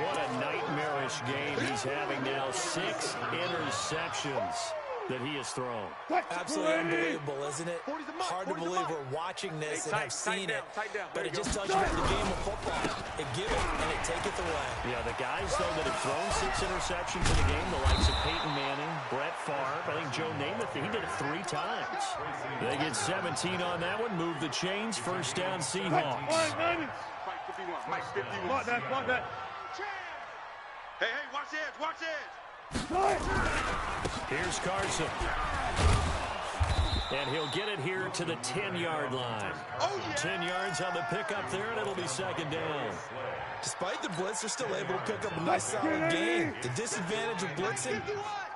[SPEAKER 1] What a nightmarish game he's having now. 6 interceptions that he has thrown.
[SPEAKER 4] Absolutely unbelievable, isn't it? Hard to believe we're watching this and have seen it, but it just tells you about the game of football. It give it and it taketh away.
[SPEAKER 1] Yeah, the guys, though, that have thrown 6 interceptions in the game, the likes of Peyton Manning, Brett Favre, I think Joe Namath, he did it 3 times. They get 17 on that one, move the chains, first down Seahawks.
[SPEAKER 2] Mike 51.
[SPEAKER 3] Want that.
[SPEAKER 2] Hey, watch the edge, watch the edge.
[SPEAKER 1] Here's Carson. And he'll get it here to the 10-yard line. 10 yards on the pickup there, and it'll be 2nd down.
[SPEAKER 4] Despite the blitz, they're still able to pick up a nice solid gain. The disadvantage of blitzing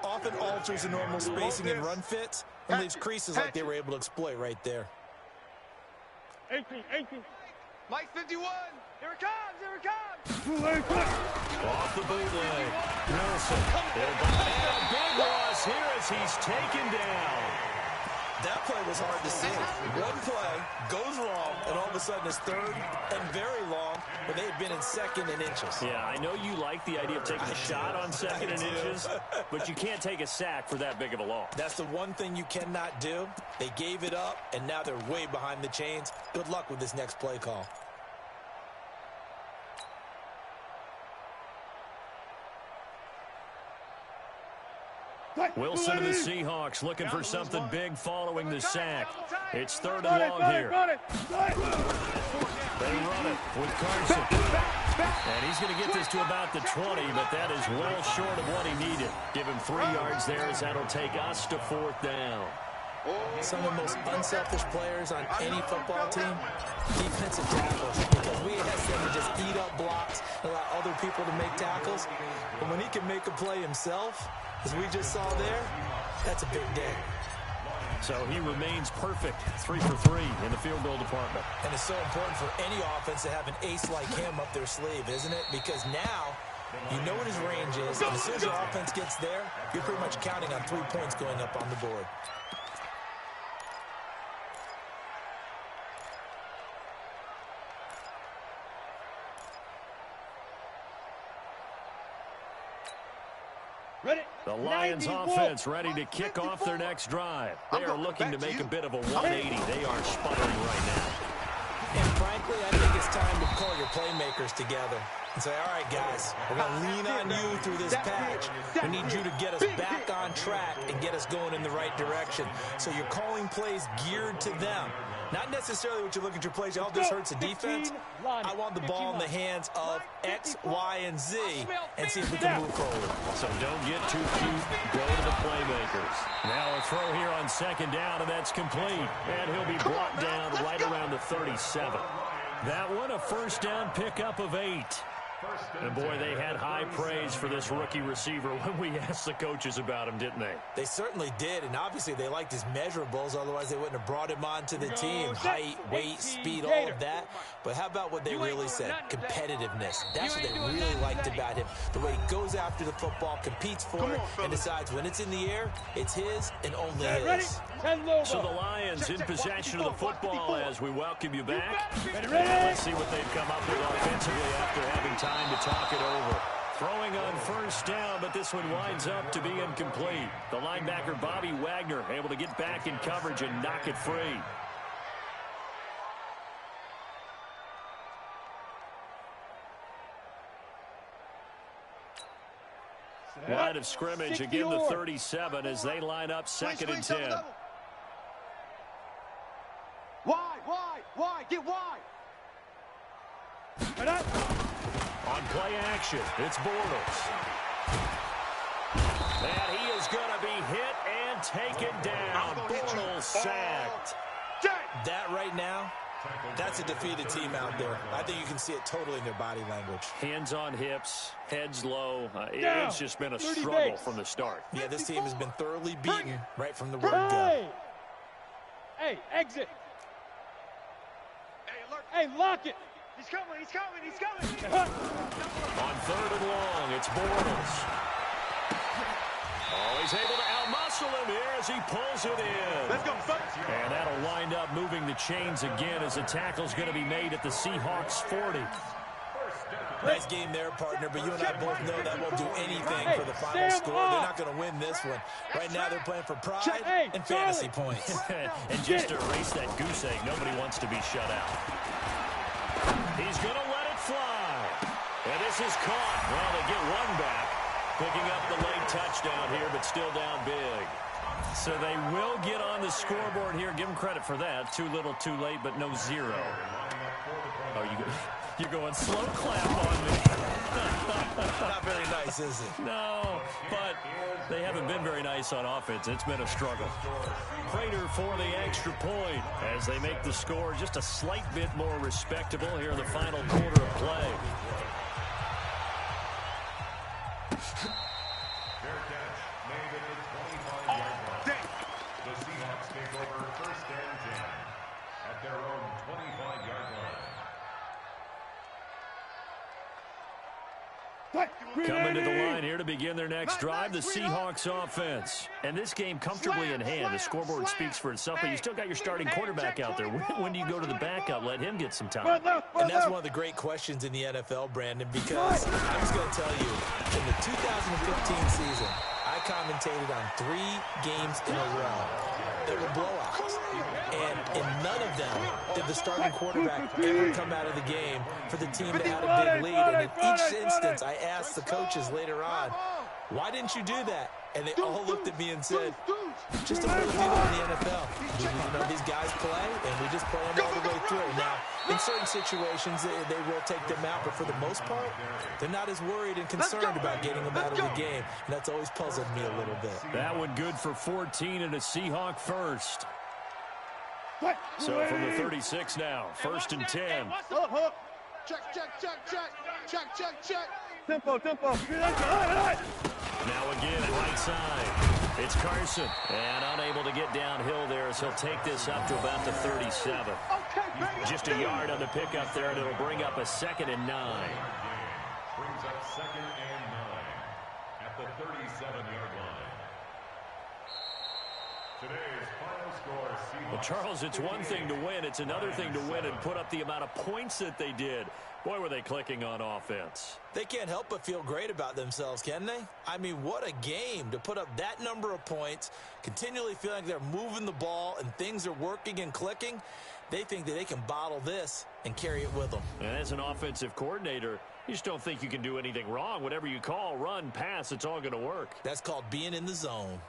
[SPEAKER 4] often alters the normal spacing and run fits and leaves creases like they were able to exploit right there.
[SPEAKER 3] 18.
[SPEAKER 2] Mike 51. Here it comes.
[SPEAKER 1] Off the bootleg. Nelson. And a big loss here as he's taken down.
[SPEAKER 4] That play was hard to see. One play goes wrong, and all of a sudden it's 3rd and very long, but they had been in 2nd and inches.
[SPEAKER 1] Yeah, I know you like the idea of taking a shot on 2nd and inches, but you can't take a sack for that big of a loss.
[SPEAKER 4] That's the one thing you cannot do. They gave it up, and now they're way behind the chains. Good luck with this next play call.
[SPEAKER 1] Wilson and the Seahawks looking for something big following the sack. It's 3rd and long here. They run it with Carson. And he's going to get this to about the 20, but that is well short of what he needed. Give him 3 yards there as that'll take us to 4th down.
[SPEAKER 4] Some of the most unselfish players on any football team, defensive tackles, because we ask them to just eat up blocks, allow other people to make tackles. But when he can make a play himself, as we just saw there, that's a big day.
[SPEAKER 1] So he remains perfect, 3 for 3 in the field goal department.
[SPEAKER 4] And it's so important for any offense to have an ace like him up their sleeve, isn't it? Because now You know what his range is, and as soon as your offense gets there, you're pretty much counting on 3 points going up on the board.
[SPEAKER 3] Ready?
[SPEAKER 1] The Lions offense ready to kick off their next drive. They are looking to make a bit of a 180. They are sputtering right now.
[SPEAKER 4] And frankly, I think it's time to call your playmakers together and say, all right, guys, we're going to lean on you through this patch. We need you to get us back on track and get us going in the right direction. So you're calling plays geared to them. Not necessarily what you look at your plays, oh, this hurts the defense. I want the ball in the hands of X, Y, and Z and see if we can move forward.
[SPEAKER 1] So don't get too cute. Go to the playmakers. Now a throw here on second down, and that's complete. And he'll be brought down right around the 37. That one, a first down pickup of 8. And, boy, they had high praise for this rookie receiver when we asked the coaches about him, didn't they?
[SPEAKER 4] They certainly did, and obviously they liked his measurables. Otherwise, they wouldn't have brought him onto the team. Height, weight, speed, all of that. But how about what they really said? Competitiveness. That's what they really liked about him. The way he goes after the football, competes for it, and decides when it's in the air, it's his and only his.
[SPEAKER 1] So the Lions in possession of the football as we welcome you back. Let's see what they've come up with offensively after having time to talk it over. Throwing on first down, but this one winds up to be incomplete. The linebacker, Bobby Wagner, able to get back in coverage and knock it free. Line of scrimmage, again the 37 as they line up second and 10.
[SPEAKER 2] Why? Get wide.
[SPEAKER 1] On play action, it's Bortles. And he is going to be hit and taken down. Bortles sacked.
[SPEAKER 4] That right now, that's a defeated team out there. I think you can see it totally in their body language.
[SPEAKER 1] Hands on hips, heads low. It's just been a struggle from the start.
[SPEAKER 4] Yeah, this team has been thoroughly beaten right from the word go.
[SPEAKER 3] Hey, exit.
[SPEAKER 2] Hey,
[SPEAKER 3] lock it.
[SPEAKER 2] He's coming.
[SPEAKER 1] On third and long, it's Bortles. Oh, he's able to outmuscle him here as he pulls it in.
[SPEAKER 2] Let's go, son.
[SPEAKER 1] And that'll wind up moving the chains again as the tackle's going to be made at the Seahawks 40.
[SPEAKER 4] Nice game there, partner, but you and I both know that won't do anything for the final score. They're not going to win this one. Right now, they're playing for pride and fantasy points.
[SPEAKER 1] And just to erase that goose egg, nobody wants to be shut out. He's going to let it fly. And this is caught. Well, they get one back. Picking up the late touchdown here, but still down big. So they will get on the scoreboard here. Give them credit for that. Too little, too late, but no zero. Oh, you're going slow clap on me.
[SPEAKER 4] Not very nice, is it?
[SPEAKER 1] No, but they haven't been very nice on offense. It's been a struggle. Prater for the extra point as they make the score just a slight bit more respectable here in the final quarter of play.
[SPEAKER 5] Fair catch made at the 25-yard line. The Seahawks take over first and 10 at their own 25-yard line.
[SPEAKER 1] Coming to the line here to begin their next drive, the Seahawks offense. And this game comfortably in hand. The scoreboard speaks for itself, but you still got your starting quarterback out there. When do you go to the backup? Let him get some time.
[SPEAKER 4] And that's one of the great questions in the NFL, Brandon, because I'm just going to tell you, in the 2015 season, I commentated on 3 games in a row that were blowouts. And in none of them did the starting quarterback ever come out of the game for the team that had a big lead. And in each instance, I asked the coaches later on, why didn't you do that? And they all looked at me and said, just don't really do that in the NFL. You know, these guys play, and we just play them all the way through. Now, in certain situations, they will take them out, but for the most part, they're not as worried and concerned about getting them out of the game. And that's always puzzled me a little bit.
[SPEAKER 1] That one good for 14 and a Seahawk first. So from the 36 now, first and 10.
[SPEAKER 2] Check.
[SPEAKER 3] Tempo.
[SPEAKER 1] Now again, right side. It's Carson. And unable to get downhill there as he'll take this up to about the 37. Just a yard on the pickup there, and it'll bring up a 2nd and 9.
[SPEAKER 5] brings up 2nd and 9 at the 37-yard line. Today's final score, Seahawks.
[SPEAKER 1] Well, Charles, it's one thing to win. It's another thing to win and put up the amount of points that they did. Boy, were they clicking on offense.
[SPEAKER 4] They can't help but feel great about themselves, can they? I mean, what a game to put up that number of points, continually feeling like they're moving the ball and things are working and clicking. They think that they can bottle this and carry it with them.
[SPEAKER 1] And as an offensive coordinator, you just don't think you can do anything wrong. Whatever you call, run, pass, it's all going to work.
[SPEAKER 4] That's called being in the zone.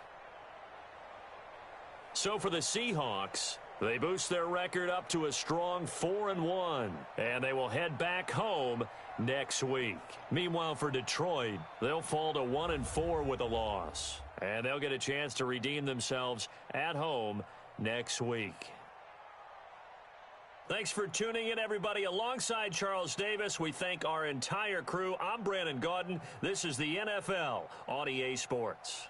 [SPEAKER 1] So for the Seahawks, they boost their record up to a strong 4-1, and they will head back home next week. Meanwhile, for Detroit, they'll fall to 1-4 with a loss, and they'll get a chance to redeem themselves at home next week. Thanks for tuning in, everybody. Alongside Charles Davis, we thank our entire crew. I'm Brandon Gaudin. This is the NFL on EA Sports.